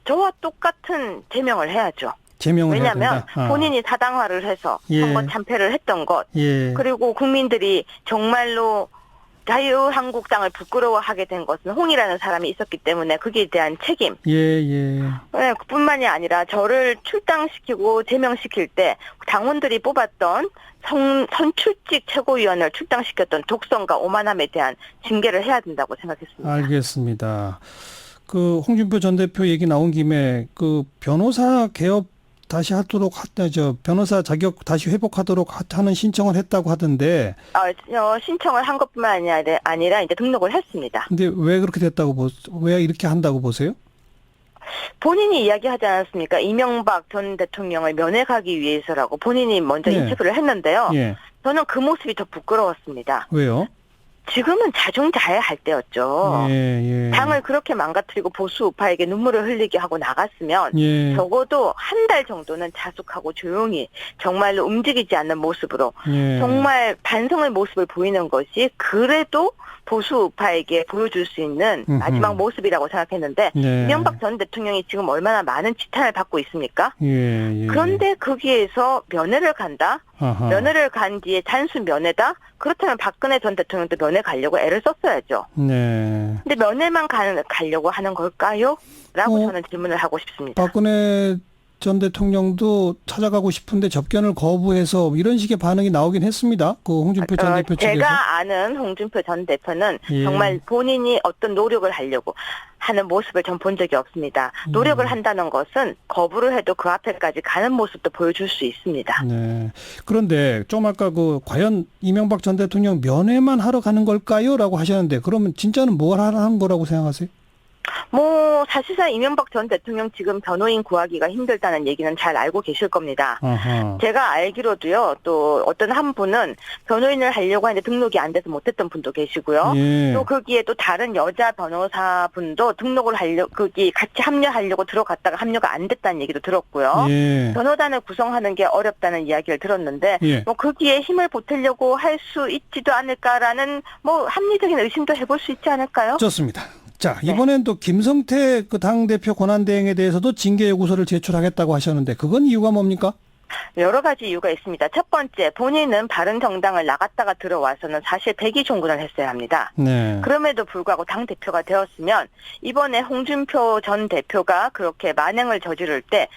저와 똑같은 제명을 해야죠. 제명을 해야 왜냐하면 된다. 본인이 사당화를 해서 예. 선거 참패를 했던 것, 예. 그리고 국민들이 정말로 자유한국당을 부끄러워하게 된 것은 홍이라는 사람이 있었기 때문에 거기에 대한 책임. 예. 네, 그뿐만이 아니라 저를 출당시키고 제명시킬 때 당원들이 뽑았던 선출직 최고위원을 출당시켰던 독선과 오만함에 대한 징계를 해야 된다고 생각했습니다. 알겠습니다. 그 홍준표 전 대표 얘기 나온 김에 그 변호사 개업 다시 하도록 변호사 자격 다시 회복하도록 하는 신청을 했다고 하던데. 신청을 한 것뿐만 아니라 이제 등록을 했습니다. 근데 왜 그렇게 됐다고 왜 이렇게 한다고 보세요? 본인이 이야기하지 않았습니까? 이명박 전 대통령을 면회가기 위해서라고 본인이 먼저 네. 인터뷰를 했는데요. 예. 저는 그 모습이 더 부끄러웠습니다. 왜요? 지금은 자중자애할 때였죠. 예. 당을 그렇게 망가뜨리고 보수 우파에게 눈물을 흘리게 하고 나갔으면 예. 적어도 한 달 정도는 자숙하고 조용히 정말로 움직이지 않는 모습으로 예. 정말 반성의 모습을 보이는 것이 그래도 보수 우파에게 보여줄 수 있는 마지막 모습이라고 생각했는데 예. 이명박 전 대통령이 지금 얼마나 많은 지탄을 받고 있습니까? 예. 그런데 거기에서 면회를 간다? 아하. 면회를 간 뒤에 단순 면회다? 그렇다면 박근혜 전 대통령도 면회 가려고 애를 썼어야죠. 네. 근데 면회만 가려고 하는 걸까요? 라고 저는 질문을 하고 싶습니다. 박근혜 전 대통령도 찾아가고 싶은데 접견을 거부해서 이런 식의 반응이 나오긴 했습니다. 그 홍준표 전 대표 측에서. 제가 아는 홍준표 전 대표는 예. 정말 본인이 어떤 노력을 하려고 하는 모습을 전 본 적이 없습니다. 노력을 한다는 것은 거부를 해도 그 앞에까지 가는 모습도 보여줄 수 있습니다. 네. 그런데 좀 아까 과연 이명박 전 대통령 면회만 하러 가는 걸까요? 라고 하셨는데 그러면 진짜는 뭘 하는 거라고 생각하세요? 사실상 이명박 전 대통령 지금 변호인 구하기가 힘들다는 얘기는 잘 알고 계실 겁니다. 아하. 제가 알기로도요, 또 어떤 한 분은 변호인을 하려고 하는데 등록이 안 돼서 못했던 분도 계시고요. 예. 또 거기에 또 다른 여자 변호사분도 등록을 거기 같이 합류하려고 들어갔다가 합류가 안 됐다는 얘기도 들었고요. 예. 변호단을 구성하는 게 어렵다는 이야기를 들었는데, 예. 거기에 힘을 보태려고 할 수 있지도 않을까라는 합리적인 의심도 해볼 수 있지 않을까요? 좋습니다. 자, 이번엔 또 김성태 그 당대표 권한대행에 대해서도 징계 요구서를 제출하겠다고 하셨는데 그건 이유가 뭡니까? 여러 가지 이유가 있습니다. 첫 번째, 본인은 바른정당을 나갔다가 들어와서는 사실 백의 종군을 했어야 합니다. 네. 그럼에도 불구하고 당대표가 되었으면 이번에 홍준표 전 대표가 그렇게 만행을 저지를 때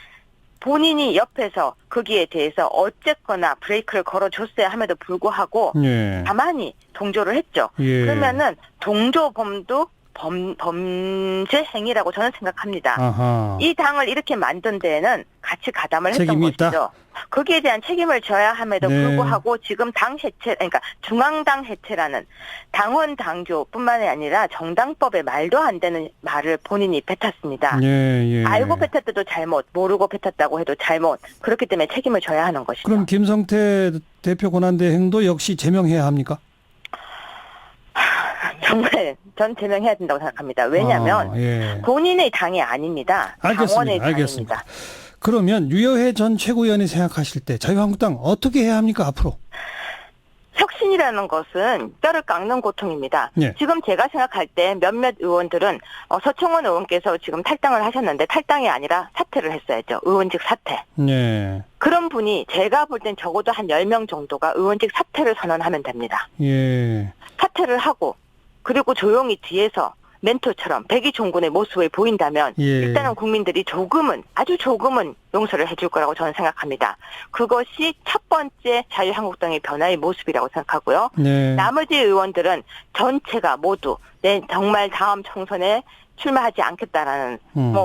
본인이 옆에서 거기에 대해서 어쨌거나 브레이크를 걸어줬어야 함에도 불구하고 예. 가만히 동조를 했죠. 예. 그러면은 동조범도 범죄 행위라고 저는 생각합니다. 아하. 이 당을 이렇게 만든 데에는 같이 가담을 했던 책임이 있다? 것이죠. 거기에 대한 책임을 져야 함에도 네. 불구하고 지금 당 해체, 그러니까 중앙당 해체라는 당원 당규뿐만이 아니라 정당법에 말도 안 되는 말을 본인이 뱉었습니다. 예. 알고 뱉었어도 잘못, 모르고 뱉었다고 해도 잘못. 그렇기 때문에 책임을 져야 하는 것이죠. 그럼 김성태 대표 권한대행도 역시 제명해야 합니까? 정말 전 제명해야 된다고 생각합니다. 왜냐하면 예. 본인의 당이 아닙니다. 당원의 알겠습니다. 당입니다. 그러면 유여해 전 최고위원이 생각하실 때 자유한국당 어떻게 해야 합니까 앞으로? 혁신이라는 것은 뼈를 깎는 고통입니다. 예. 지금 제가 생각할 때 몇몇 의원들은 서청원 의원께서 지금 탈당을 하셨는데 탈당이 아니라 사퇴를 했어야죠. 의원직 사퇴. 네. 그런 분이 제가 볼 땐 적어도 한 10명 정도가 의원직 사퇴를 선언하면 됩니다. 예. 사퇴를 하고 그리고 조용히 뒤에서 멘토처럼 백의종군의 모습을 보인다면 예. 일단은 국민들이 조금은 아주 조금은 용서를 해줄 거라고 저는 생각합니다. 그것이 첫 번째 자유한국당의 변화의 모습이라고 생각하고요. 네. 나머지 의원들은 전체가 모두 정말 다음 총선에 출마하지 않겠다라는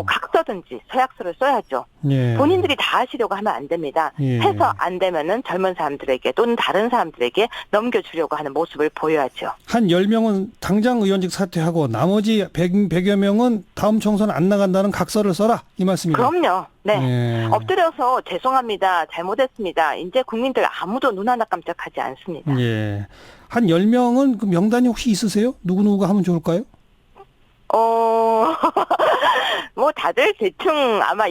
각서든지 서약서를 써야죠. 예. 본인들이 다 하시려고 하면 안 됩니다. 예. 해서 안 되면은 젊은 사람들에게 또는 다른 사람들에게 넘겨주려고 하는 모습을 보여야죠. 한 10명은 당장 의원직 사퇴하고 나머지 100여 명은 다음 총선 안 나간다는 각서를 써라 이 말씀이죠. 그럼요. 네. 예. 엎드려서 죄송합니다. 잘못했습니다. 이제 국민들 아무도 눈 하나 깜짝하지 않습니다. 예. 한 10명은 그 명단이 혹시 있으세요? 누구누구가 하면 좋을까요? 다들 대충 아마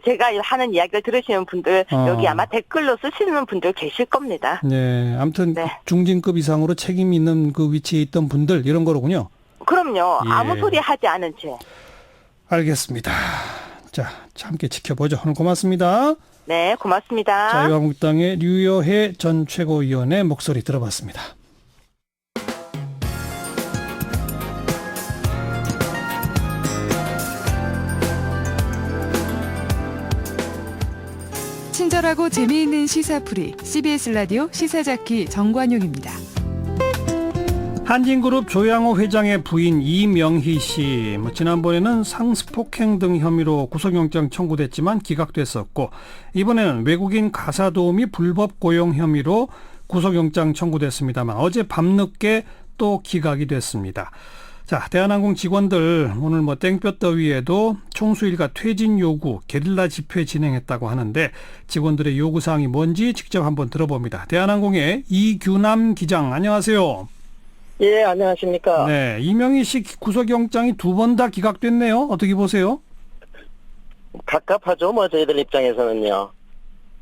제가 하는 이야기를 들으시는 분들, 여기 아마 댓글로 쓰시는 분들 계실 겁니다. 네. 아무튼 네. 중진급 이상으로 책임 있는 그 위치에 있던 분들, 이런 거로군요. 그럼요. 예. 아무 소리 하지 않은 채. 알겠습니다. 자, 함께 지켜보죠. 오늘 고맙습니다. 네, 고맙습니다. 자유한국당의 류여해 전 최고위원의 목소리 들어봤습니다. 친절하고 재미있는 시사풀이 CBS 라디오 시사자키 정관용입니다. 한진그룹 조양호 회장의 부인 이명희 씨, 지난번에는 상습폭행 등 혐의로 구속영장 청구됐지만 기각됐었고, 이번에는 외국인 가사 도우미 불법 고용 혐의로 구속영장 청구됐습니다만 어제 밤늦게 또 기각이 됐습니다. 자, 대한항공 직원들 오늘 땡볕더위에도 총수일가 퇴진 요구 게릴라 집회 진행했다고 하는데 직원들의 요구사항이 뭔지 직접 한번 들어봅니다. 대한항공의 이규남 기장, 안녕하세요. 예, 안녕하십니까. 네, 이명희 씨 구속영장이 2번 다 기각됐네요. 어떻게 보세요? 갑갑하죠, 저희들 입장에서는요.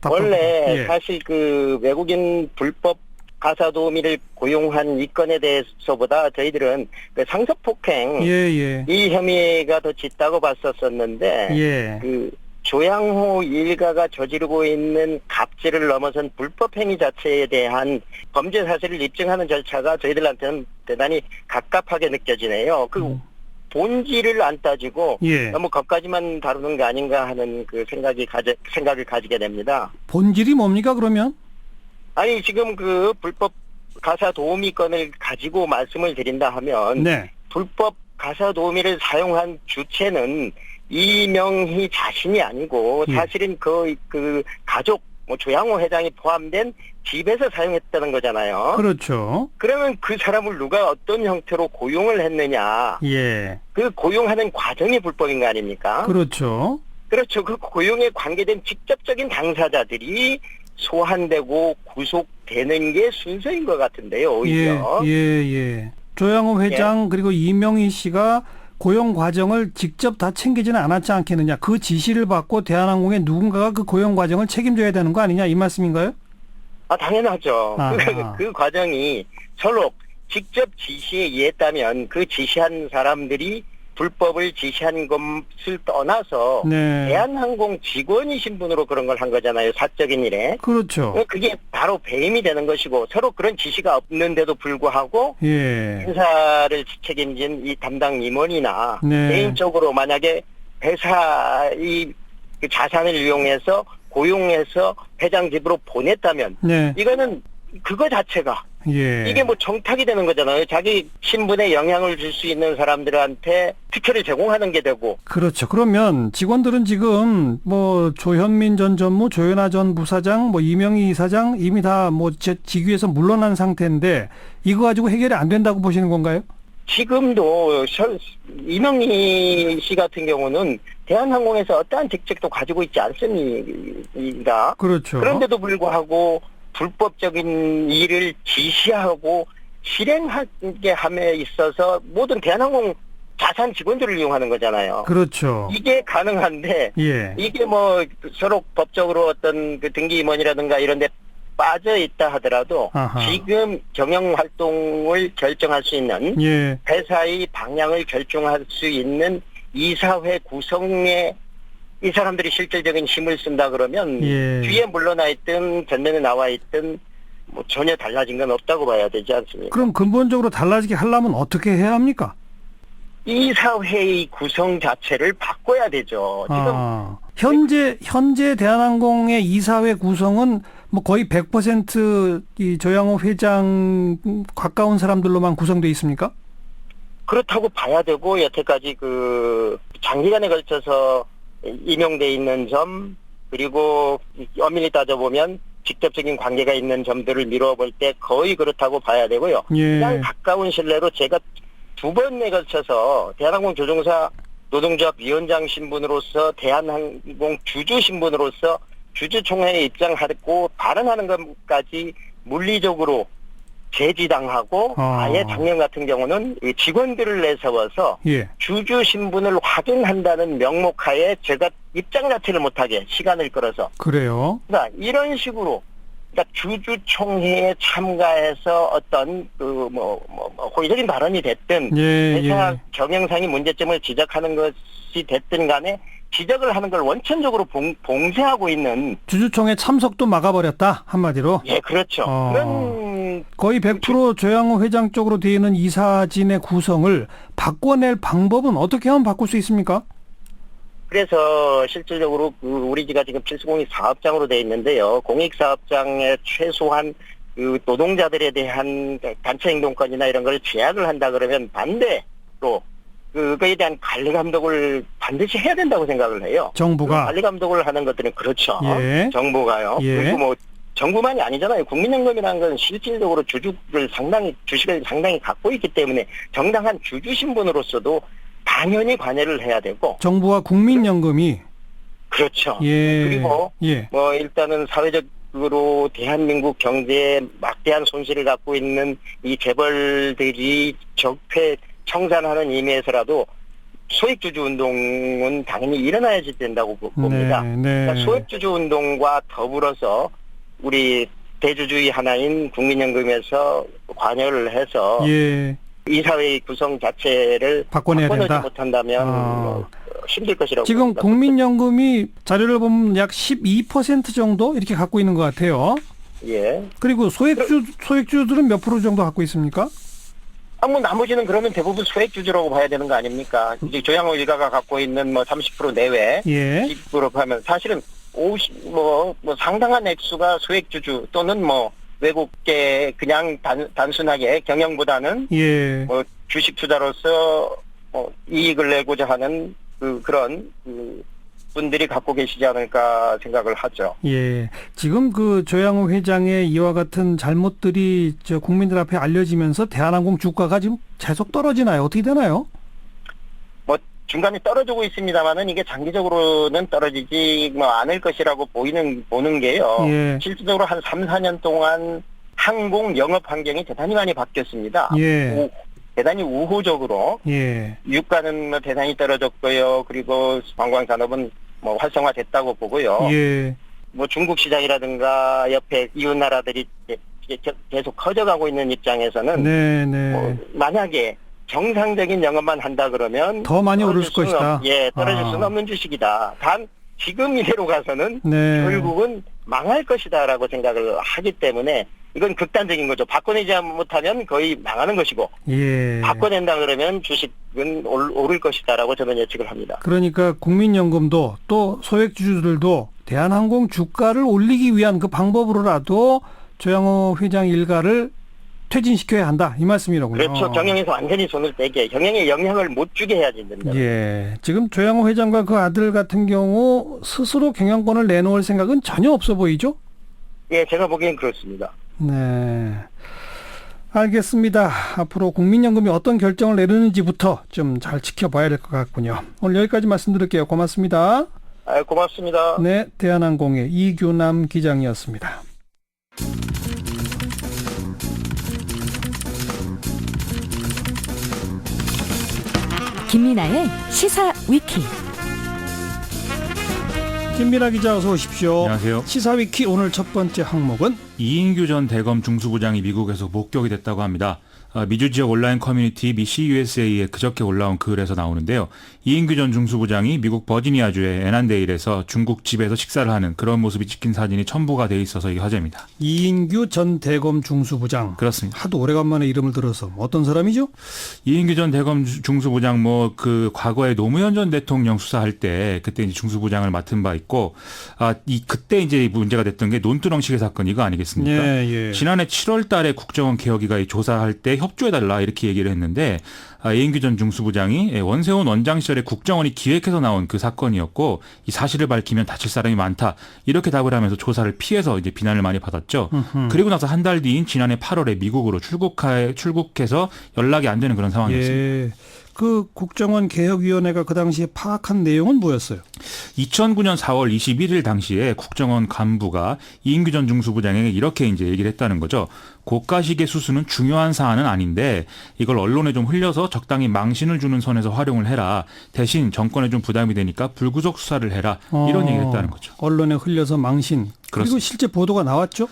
원래 사실 그 외국인 불법 가사 도우미를 고용한 이 건에 대해서보다 저희들은 그 상습폭행 이 혐의가 더 짙다고 봤었었는데 그 조양호 일가가 저지르고 있는 갑질을 넘어선 불법 행위 자체에 대한 범죄 사실을 입증하는 절차가 저희들한테는 대단히 갑갑하게 느껴지네요. 그 본질을 안 따지고 너무 거기까지만 다루는 거 아닌가 하는 그 생각을 가지게 됩니다. 본질이 뭡니까 그러면? 아니 지금 그 불법 가사 도우미 건을 가지고 말씀을 드린다 하면 불법 가사 도우미를 사용한 주체는 이명희 자신이 아니고 사실은 그 가족 조양호 회장이 포함된 집에서 사용했다는 거잖아요. 그렇죠. 그러면 그 사람을 누가 어떤 형태로 고용을 했느냐. 그 고용하는 과정이 불법인 거 아닙니까? 그렇죠. 그렇죠. 그 고용에 관계된 직접적인 당사자들이 소환되고 구속되는 게 순서인 것 같은데요, 오히려. 조양호 회장 그리고 이명희 씨가 고용 과정을 직접 다 챙기지는 않았지 않겠느냐. 그 지시를 받고 대한항공의 누군가가 그 고용 과정을 책임져야 되는 거 아니냐, 이 말씀인가요? 당연하죠. 그 과정이 서로 직접 지시에 의했다면 그 지시한 사람들이 불법을 지시한 것을 떠나서 대한항공 직원이신 분으로 그런 걸 한 거잖아요. 사적인 일에. 그렇죠. 그게 바로 배임이 되는 것이고 서로 그런 지시가 없는데도 불구하고 회사를 책임진 이 담당 임원이나 개인적으로 만약에 회사의 그 자산을 이용해서 고용해서 회장 집으로 보냈다면 이거는 그거 자체가 이게 정탁이 되는 거잖아요. 자기 신분에 영향을 줄 수 있는 사람들한테 특혜를 제공하는 게 되고. 그렇죠. 그러면 직원들은 지금 조현민 전 전무, 조현아 전 부사장, 이명희 이사장 이미 다 직위에서 물러난 상태인데 이거 가지고 해결이 안 된다고 보시는 건가요? 지금도 이명희 씨 같은 경우는 대한항공에서 어떠한 직책도 가지고 있지 않습니다. 그렇죠. 그런데도 불구하고 불법적인 일을 지시하고 실행하게 함에 있어서 모든 대한항공 자산 직원들을 이용하는 거잖아요. 그렇죠. 이게 가능한데 이게 서로 법적으로 어떤 그 등기 임원이라든가 이런 데 빠져 있다 하더라도 지금 경영 활동을 결정할 수 있는 회사의 방향을 결정할 수 있는 이사회 구성에 이 사람들이 실질적인 힘을 쓴다 그러면 뒤에 물러나 있든 전면에 나와 있든 전혀 달라진 건 없다고 봐야 되지 않습니까? 그럼 근본적으로 달라지게 하려면 어떻게 해야 합니까? 이사회의 구성 자체를 바꿔야 되죠. 지금 현재 대한항공의 이사회 구성은 거의 100% 이 조양호 회장 가까운 사람들로만 구성돼 있습니까? 그렇다고 봐야 되고 여태까지 그 장기간에 걸쳐서 임용돼 있는 점 그리고 엄밀히 따져보면 직접적인 관계가 있는 점들을 미뤄볼 때 거의 그렇다고 봐야 되고요. 그냥 가까운 신뢰로 제가 2번에 걸쳐서 대한항공 조종사 노동조합 위원장 신분으로서 대한항공 주주 신분으로서 주주총회에 입장하고 발언하는 것까지 물리적으로 제지당하고 아예 작년 같은 경우는 직원들을 내세워서 주주 신분을 확인한다는 명목하에 제가 입장 자체를 못하게 시간을 끌어서 그래요. 그러니까 이런 식으로 그러니까 주주총회에 참가해서 어떤 호의적인 발언이 됐든 회사 경영상의 문제점을 지적하는 것이 됐든 간에 지적을 하는 걸 원천적으로 봉쇄하고 있는 주주총회 참석도 막아버렸다 한마디로. 그렇죠. 그런 거의 100% 조양호 회장 쪽으로 되어 있는 이사진의 구성을 바꿔낼 방법은 어떻게 하면 바꿀 수 있습니까? 그래서 실질적으로 우리 지가 지금 필수공익 사업장으로 되어 있는데요. 공익사업장에 최소한 그 노동자들에 대한 단체 행동권이나 이런 걸 제약을 한다 그러면 반대로 그거에 대한 관리 감독을 반드시 해야 된다고 생각을 해요. 정부가 관리 감독을 하는 것들은 그렇죠. 예. 정부가요. 예. 그리고 뭐 정부만이 아니잖아요. 국민연금이라는 건 실질적으로 주식을 상당히 갖고 있기 때문에 정당한 주주 신분으로서도 당연히 관여를 해야 되고. 정부와 국민연금이 그렇죠. 예. 그리고 예. 뭐 일단은 사회적으로 대한민국 경제에 막대한 손실을 갖고 있는 이 재벌들이 적폐 청산하는 의미에서라도 소액주주 운동은 당연히 일어나야지 된다고 봅니다. 네. 그러니까 소액주주 운동과 더불어서 우리 대주주의 하나인 국민연금에서 관여를 해서 예. 이사회의 구성 자체를 바꿔내야 바꿔내지 된다. 못한다면 뭐 힘들 것이라고 지금 봅니다. 국민연금이 자료를 보면 약 12% 정도 이렇게 갖고 있는 것 같아요. 예. 그리고 소액주들은 몇 프로 정도 갖고 있습니까? 뭐 나머지는 그러면 대부분 소액주주라고 봐야 되는 거 아닙니까? 이제 조양호 일가가 갖고 있는 뭐 30% 내외 예. 집으로 하면 사실은 50 상당한 액수가 소액주주 또는 뭐 외국계 그냥 단순하게 경영보다는 예. 뭐 주식 투자로서 이익을 내고자 하는 그런 분들이 갖고 계시지 않을까 생각을 하죠. 예. 지금 그 조양호 회장의 이와 같은 잘못들이 국민들 앞에 알려지면서 대한항공 주가가 지금 계속 떨어지나요? 어떻게 되나요? 뭐 중간에 떨어지고 있습니다만은 이게 장기적으로는 떨어지지 않을 것이라고 보는 게요. 예. 실질적으로 한 3, 4년 동안 항공 영업 환경이 대단히 많이 바뀌었습니다. 예. 대단히 우호적으로. 예. 유가는 뭐 대단히 떨어졌고요. 그리고 관광 산업은 뭐 활성화됐다고 보고요. 예. 뭐 중국 시장이라든가 옆에 이웃 나라들이 계속 커져가고 있는 입장에서는 네네. 뭐 만약에 정상적인 영업만 한다 그러면 더 많이 오를 것이다. 떨어질 수는 없는 주식이다. 단 지금 이대로 가서는 네. 결국은 망할 것이다라고 생각을 하기 때문에 이건 극단적인 거죠. 바꿔내지 못하면 거의 망하는 것이고 예. 바꿔낸다 그러면 주식은 오를 것이다라고 저는 예측을 합니다. 그러니까 국민연금도 또 소액주주들도 대한항공 주가를 올리기 위한 그 방법으로라도 조양호 회장 일가를 퇴진시켜야 한다 이 말씀이로군요. 그렇죠. 경영에서 완전히 손을 떼게 경영에 영향을 못 주게 해야지 된다. 예. 지금 조양호 회장과 그 아들 같은 경우 스스로 경영권을 내놓을 생각은 전혀 없어 보이죠? 예, 제가 보기엔 그렇습니다. 네. 알겠습니다. 앞으로 국민연금이 어떤 결정을 내리는지부터 좀 잘 지켜봐야 될 것 같군요. 오늘 여기까지 말씀드릴게요. 고맙습니다. 고맙습니다. 네, 대한항공의 이규남 기장이었습니다. 김민아의 시사 위키. 김민아 기자 어서 오십시오. 안녕하세요. 시사위키 오늘 첫 번째 항목은 이인규 전 대검 중수부장이 미국에서 목격이 됐다고 합니다. 미주 지역 온라인 커뮤니티 미 CUSA에 그저께 올라온 글에서 나오는데요. 이인규 전 중수부장이 미국 버지니아주의 애난데일에서 중국 집에서 식사를 하는 그런 모습이 찍힌 사진이 첨부가 돼 있어서 이게 화제입니다. 이인규 전 대검 중수부장. 그렇습니다. 하도 오래간만에 이름을 들어서 어떤 사람이죠? 이인규 전 대검 중수부장 그 과거에 노무현 전 대통령 수사할 때 그때 이제 중수부장을 맡은 바 있고 그때 이제 문제가 됐던 게 논두렁 시계 사건 이거 아니겠습니까? 예. 지난해 7월 달에 국정원 개혁위가 조사할 때 협조해달라 이렇게 얘기를 했는데 이인규 전 중수부장이 원세훈 원장 시절에 국정원이 기획해서 나온 그 사건이었고 이 사실을 밝히면 다칠 사람이 많다 이렇게 답을 하면서 조사를 피해서 이제 비난을 많이 받았죠. 그리고 나서 한 달 뒤인 지난해 8월에 미국으로 출국해서 연락이 안 되는 그런 상황이었습니다. 예. 그 국정원 개혁위원회가 그 당시에 파악한 내용은 뭐였어요? 2009년 4월 21일 당시에 국정원 간부가 이인규 전 중수부장에게 이렇게 이제 얘기를 했다는 거죠. 고가시계 수수는 중요한 사안은 아닌데 이걸 언론에 좀 흘려서 적당히 망신을 주는 선에서 활용을 해라. 대신 정권에 좀 부담이 되니까 불구속 수사를 해라. 이런 얘기를 했다는 거죠. 언론에 흘려서 망신. 그리고 그렇습니다. 실제 보도가 나왔죠?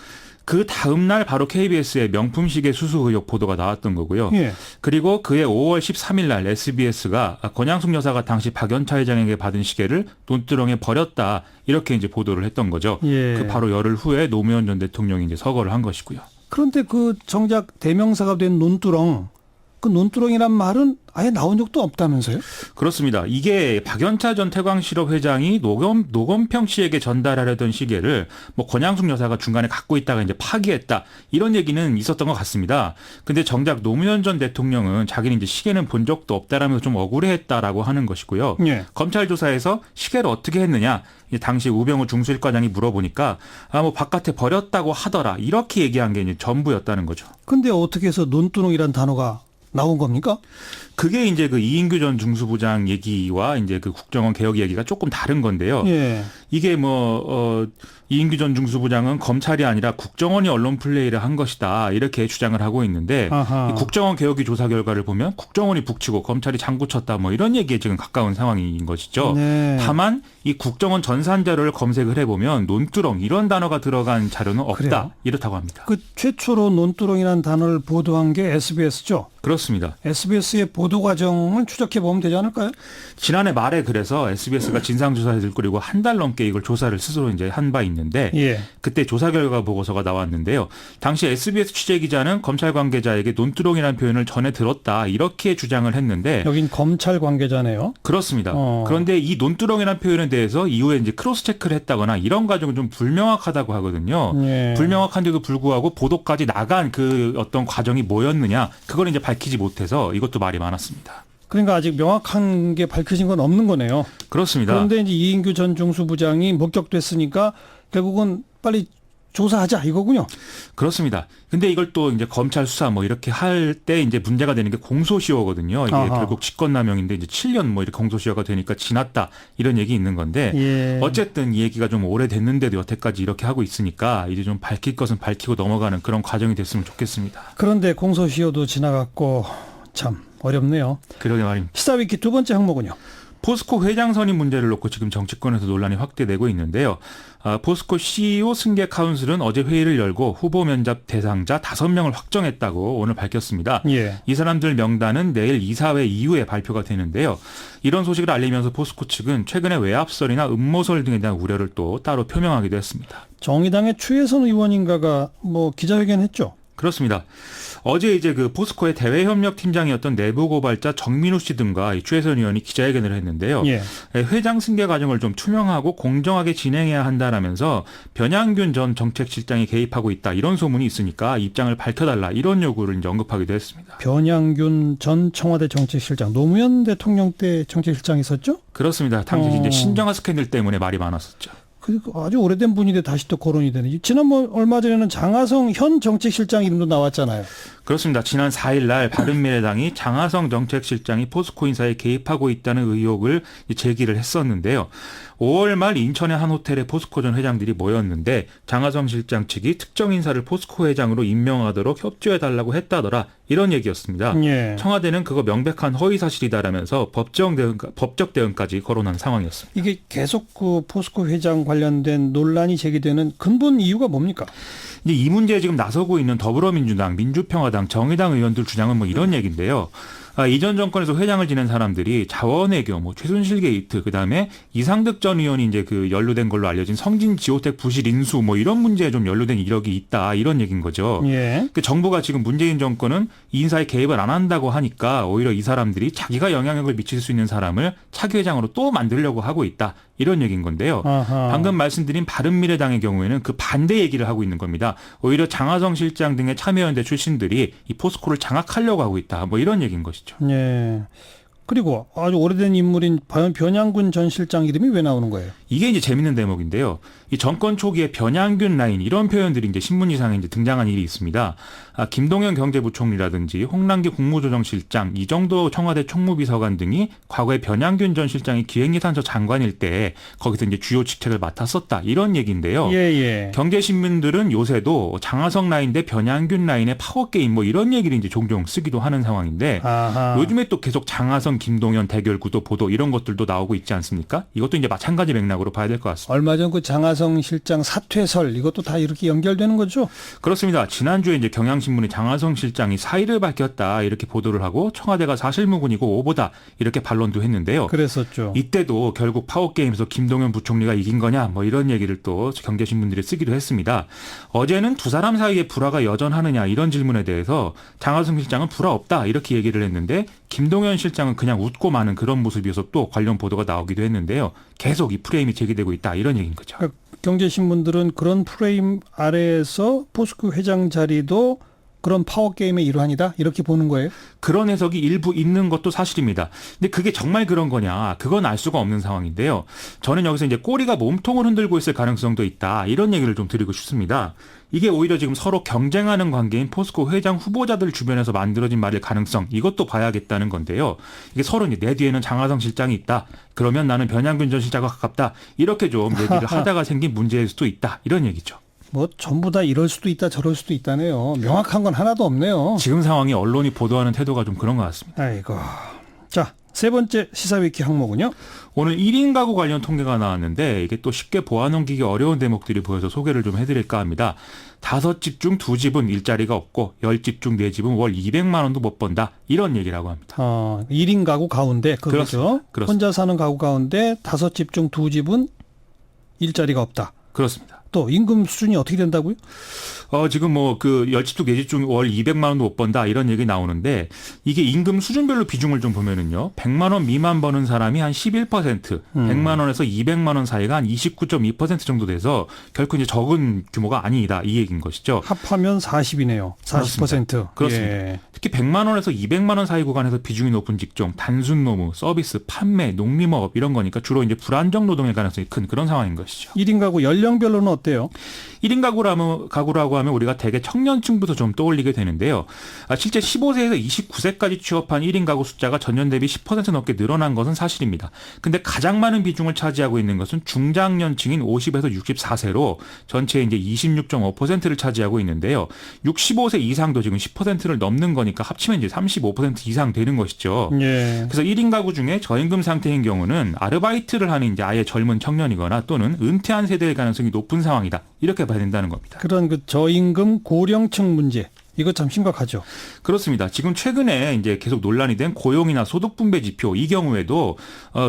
그 다음 날 바로 KBS의 명품 시계 수수 의혹 보도가 나왔던 거고요. 예. 그리고 그해 5월 13일 날 SBS가 권양숙 여사가 당시 박연차 회장에게 받은 시계를 논두렁에 버렸다. 이렇게 이제 보도를 했던 거죠. 예. 그 바로 열흘 후에 노무현 전 대통령이 이제 서거를 한 것이고요. 그런데 그 정작 대명사가 된 논두렁 그 논두렁이란 말은 아예 나온 적도 없다면서요? 그렇습니다. 이게 박연차 전 태광실업 회장이 노건평 씨에게 전달하려던 시계를 뭐 권양숙 여사가 중간에 갖고 있다가 이제 파기했다. 이런 얘기는 있었던 것 같습니다. 근데 정작 노무현 전 대통령은 자기는 이제 시계는 본 적도 없다라면서 좀 억울해했다라고 하는 것이고요. 예. 검찰 조사에서 시계를 어떻게 했느냐? 당시 우병우 중수일과장이 물어보니까 뭐 바깥에 버렸다고 하더라. 이렇게 얘기한 게 이제 전부였다는 거죠. 근데 어떻게 해서 논두렁이란 단어가 나온 겁니까? 그게 이제 그 이인규 전 중수부장 얘기와 이제 그 국정원 개혁 얘기가 조금 다른 건데요. 예. 이게 이인규 전 중수부장은 검찰이 아니라 국정원이 언론 플레이를 한 것이다. 이렇게 주장을 하고 있는데 이 국정원 개혁위 조사 결과를 보면 국정원이 북치고 검찰이 장구쳤다. 뭐 이런 얘기에 지금 가까운 상황인 것이죠. 네. 다만 이 국정원 전산 자료를 검색을 해보면 논두렁 이런 단어가 들어간 자료는 없다. 그래요? 이렇다고 합니다. 그 최초로 논두렁이라는 단어를 보도한 게 SBS죠? 그렇습니다. SBS의 보도 과정을 추적해 보면 되지 않을까요? 지난해 말에 그래서 SBS가 진상조사를 꾸리고 한 달 넘게 이걸 조사를 스스로 이제 한 바 있는데 예. 그때 조사 결과 보고서가 나왔는데요. 당시 SBS 취재 기자는 검찰 관계자에게 논두렁이라는 표현을 전해 들었다 이렇게 주장을 했는데 여긴 검찰 관계자네요. 그렇습니다. 그런데 이 논두렁이라는 표현에 대해서 이후에 이제 크로스 체크를 했다거나 이런 과정은 좀 불명확하다고 하거든요. 예. 불명확한데도 불구하고 보도까지 나간 그 어떤 과정이 뭐였느냐 그걸 이제 밝히지 못해서 이것도 말이 많았습니다. 그러니까 아직 명확한 게 밝혀진 건 없는 거네요. 그렇습니다. 그런데 이제 이인규 전 중수부장이 목격됐으니까 결국은 빨리 조사하자 이거군요. 그렇습니다. 근데 이걸 또 이제 검찰 수사 뭐 이렇게 할 때 이제 문제가 되는 게 공소시효거든요. 이게 결국 직권남용인데 이제 7년 뭐 이렇게 공소시효가 되니까 지났다 이런 얘기 있는 건데 예. 어쨌든 이 얘기가 좀 오래됐는데도 여태까지 이렇게 하고 있으니까 이제 좀 밝힐 것은 밝히고 넘어가는 그런 과정이 됐으면 좋겠습니다. 그런데 공소시효도 지나갔고 참 어렵네요. 그러게 말입니다. 시사위키 두 번째 항목은요. 포스코 회장 선임 문제를 놓고 지금 정치권에서 논란이 확대되고 있는데요. 포스코 CEO 승계 카운슬은 어제 회의를 열고 후보 면접 대상자 5명을 확정했다고 오늘 밝혔습니다. 예. 이 사람들 명단은 내일 이사회 이후에 발표가 되는데요. 이런 소식을 알리면서 포스코 측은 최근에 외압설이나 음모설 등에 대한 우려를 또 따로 표명하기도 했습니다. 정의당의 추혜선 의원인가가 뭐 기자회견했죠. 그렇습니다. 어제 이제 그 포스코의 대외협력팀장이었던 내부 고발자 정민우 씨 등과 추혜선 의원이 기자회견을 했는데요. 예. 회장 승계 과정을 좀 투명하고 공정하게 진행해야 한다라면서 변양균 전 정책실장이 개입하고 있다 이런 소문이 있으니까 입장을 밝혀달라 이런 요구를 이제 언급하기도 했습니다. 변양균 전 청와대 정책실장, 노무현 대통령 때 정책실장 있었죠? 그렇습니다. 당시 이제 신정아 스캔들 때문에 말이 많았었죠. 아주 오래된 분인데 다시 또 거론이 되네. 지난 얼마 전에는 장하성 현 정책실장 이름도 나왔잖아요. 그렇습니다. 지난 4일 날 바른미래당이 장하성 정책실장이 포스코 인사에 개입하고 있다는 의혹을 제기를 했었는데요. 5월 말 인천의 한 호텔에 포스코 전 회장들이 모였는데 장하성 실장 측이 특정 인사를 포스코 회장으로 임명하도록 협조해달라고 했다더라. 이런 얘기였습니다. 예. 청와대는 그거 명백한 허위사실이다라면서 법적 대응까지 거론한 상황이었습니다. 이게 계속 그 포스코 회장 관련된 논란이 제기되는 근본 이유가 뭡니까? 이제 이 문제에 지금 나서고 있는 더불어민주당, 민주평화당, 정의당 의원들 주장은 뭐 이런 얘기인데요. 이전 정권에서 회장을 지낸 사람들이 자원외교, 뭐 최순실 게이트, 그다음에 이상득 전 의원이 이제 그 연루된 걸로 알려진 성진 지오텍 부실 인수 뭐 이런 문제에 좀 연루된 이력이 있다 이런 얘기인 거죠. 예. 그 정부가 지금 문재인 정권은 이 인사에 개입을 안 한다고 하니까 오히려 이 사람들이 자기가 영향력을 미칠 수 있는 사람을 차기 회장으로 또 만들려고 하고 있다. 이런 얘기인 건데요. 아하. 방금 말씀드린 바른미래당의 경우에는 그 반대 얘기를 하고 있는 겁니다. 오히려 장하성 실장 등의 참여연대 출신들이 이 포스코를 장악하려고 하고 있다. 뭐 이런 얘기인 것이죠. 예. 그리고 아주 오래된 인물인 변양군 전 실장 이름이 왜 나오는 거예요? 이게 이제 재밌는 대목인데요. 이 정권 초기에 변양균 라인 이런 표현들이 이제 신문지상에 이제 등장한 일이 있습니다. 김동연 경제부총리라든지 홍남기 국무조정실장, 이정도 청와대 총무비서관 등이 과거에 변양균 전 실장이 기획예산처 장관일 때 거기서 이제 주요 직책을 맡았었다 이런 얘기인데요. 예. 경제신문들은 요새도 장하성 라인 대 변양균 라인의 파워 게임 뭐 이런 얘기를 이제 종종 쓰기도 하는 상황인데 아하. 요즘에 또 계속 장하성 장하성, 김동연 대결 구도 보도 이런 것들도 나오고 있지 않습니까? 이것도 이제 마찬가지 맥락으로 봐야 될 것 같습니다. 얼마 전 그 장하성 실장 사퇴설 이것도 다 이렇게 연결되는 거죠? 그렇습니다. 지난주에 이제 경향신문이 장하성 실장이 사의를 밝혔다 이렇게 보도를 하고 청와대가 사실무근이고 오보다 이렇게 반론도 했는데요. 그랬었죠. 이때도 결국 파워게임에서 김동연 부총리가 이긴 거냐 뭐 이런 얘기를 또 경제신문들이 쓰기도 했습니다. 어제는 두 사람 사이에 불화가 여전하느냐 이런 질문에 대해서 장하성 실장은 불화 없다 이렇게 얘기를 했는데 김동연 실장은 그냥 웃고 마는 그런 모습이어서 또 관련 보도가 나오기도 했는데요. 계속 이 프레임이 제기되고 있다 이런 얘기인 거죠. 그러니까 경제신문들은 그런 프레임 아래에서 포스코 회장 자리도 그런 파워게임의 일환이다 이렇게 보는 거예요? 그런 해석이 일부 있는 것도 사실입니다. 근데 그게 정말 그런 거냐 그건 알 수가 없는 상황인데요. 저는 여기서 이제 꼬리가 몸통을 흔들고 있을 가능성도 있다 이런 얘기를 좀 드리고 싶습니다. 이게 오히려 지금 서로 경쟁하는 관계인 포스코 회장 후보자들 주변에서 만들어진 말일 가능성 이것도 봐야겠다는 건데요. 이게 서로 이제 내 뒤에는 장하성 실장이 있다. 그러면 나는 변양균 전 실장과 가깝다. 이렇게 좀 얘기를 하다가 생긴 문제일 수도 있다. 이런 얘기죠. 뭐 전부 다 이럴 수도 있다 저럴 수도 있다네요. 명확한 건 하나도 없네요. 지금 상황이 언론이 보도하는 태도가 좀 그런 것 같습니다. 아이고. 자, 세 번째 시사위키 항목은요. 오늘 1인 가구 관련 통계가 나왔는데 이게 또 쉽게 보아넘기기 어려운 대목들이 보여서 소개를 좀 해드릴까 합니다. 5집 중 2집은 일자리가 없고 10집 중 4집은 월 200만 원도 못 번다. 이런 얘기라고 합니다. 1인 가구 가운데 그렇죠. 혼자 사는 가구 가운데 5집 중 2집은 일자리가 없다. 그렇습니다. 또 임금 수준이 어떻게 된다고요? 지금 뭐 그 10집 중 4집 중 월 200만 원도 못 번다 이런 얘기 나오는데 이게 임금 수준별로 비중을 좀 보면은요. 100만 원 미만 버는 사람이 한 11%, 100만 원에서 200만 원 사이가 한 29.2% 정도 돼서 결코 이제 적은 규모가 아니다 이 얘기인 것이죠. 합하면 40이네요. 40%. 그렇습니다. 예. 특히 100만 원에서 200만 원 사이 구간에서 비중이 높은 직종, 단순 노무, 서비스, 판매, 농림업 이런 거니까 주로 이제 불안정 노동의 가능성이 큰 그런 상황인 것이죠. 1인 가구 연령별로는 어때요? 1인 가구라고 하면 우리가 대개 청년층부터 좀 떠올리게 되는데요. 실제 15세에서 29세까지 취업한 1인 가구 숫자가 전년 대비 10% 넘게 늘어난 것은 사실입니다. 근데 가장 많은 비중을 차지하고 있는 것은 중장년층인 50에서 64세로 전체의 이제 26.5%를 차지하고 있는데요. 65세 이상도 지금 10%를 넘는 거니까 합치면 이제 35% 이상 되는 것이죠. 예. 그래서 1인 가구 중에 저임금 상태인 경우는 아르바이트를 하는 이제 아예 젊은 청년이거나 또는 은퇴한 세대일 가능성이 높은 상황이다. 이렇게 봐야 된다는 겁니다. 그런 그 저임금 고령층 문제. 이거 참 심각하죠. 그렇습니다. 지금 최근에 이제 계속 논란이 된 고용이나 소득 분배 지표 이 경우에도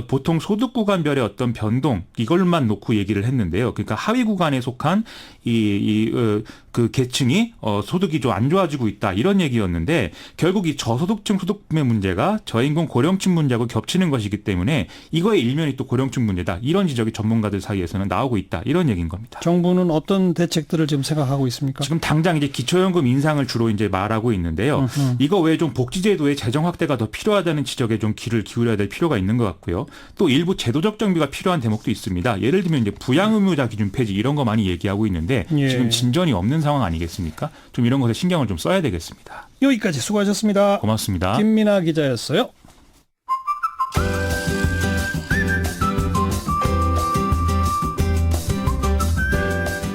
보통 소득 구간별의 어떤 변동 이걸만 놓고 얘기를 했는데요. 그러니까 하위 구간에 속한 그 계층이 소득이 좀 안 좋아지고 있다 이런 얘기였는데 결국 이 저소득층 소득 분배 문제가 저임금 고령층 문제하고 겹치는 것이기 때문에 이거의 일면이 또 고령층 문제다 이런 지적이 전문가들 사이에서는 나오고 있다 이런 얘기인 겁니다. 정부는 어떤 대책들을 지금 생각하고 있습니까? 지금 당장 이제 기초연금 인상을 주로 이제 말하고 있는데요. 이거 외에 좀 복지제도의 재정 확대가 더 필요하다는 지적에 좀 귀를 기울여야 될 필요가 있는 것 같고요. 또 일부 제도적 정비가 필요한 대목도 있습니다. 예를 들면 이제 부양 의무자 기준 폐지 이런 거 많이 얘기하고 있는데 예. 지금 진전이 없는 상황 아니겠습니까? 좀 이런 것에 신경을 좀 써야 되겠습니다. 여기까지 수고하셨습니다. 고맙습니다. 김민아 기자였어요.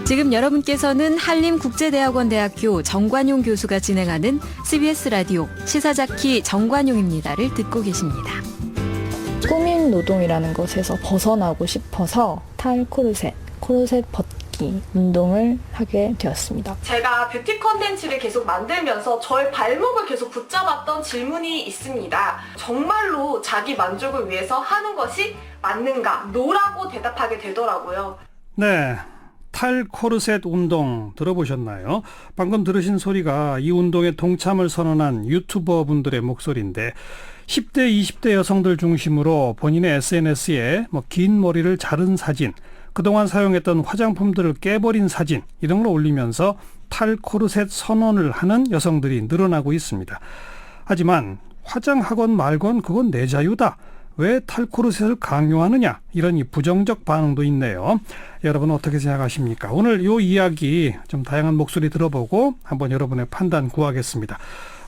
지금 여러분께서는 한림국제대학원 대학교 정관용 교수가 진행하는 CBS 라디오 시사자키 정관용입니다를 듣고 계십니다. 꾸민 노동이라는 것에서 벗어나고 싶어서 탈코르셋, 코르셋 벗기 운동을 하게 되었습니다. 제가 뷰티 컨텐츠를 계속 만들면서 저의 발목을 계속 붙잡았던 질문이 있습니다. 정말로 자기 만족을 위해서 하는 것이 맞는가? 노라고 대답하게 되더라고요. 네. 탈코르셋 운동 들어보셨나요? 방금 들으신 소리가 이 운동에 동참을 선언한 유튜버 분들의 목소리인데 10대, 20대 여성들 중심으로 본인의 SNS에 긴 머리를 자른 사진, 그동안 사용했던 화장품들을 깨버린 사진 이런 걸 올리면서 탈코르셋 선언을 하는 여성들이 늘어나고 있습니다. 하지만 화장하건 말건 그건 내 자유다. 왜 탈코르셋을 강요하느냐 이런 이 부정적 반응도 있네요. 여러분 어떻게 생각하십니까? 오늘 이 이야기 좀 다양한 목소리 들어보고 한번 여러분의 판단 구하겠습니다.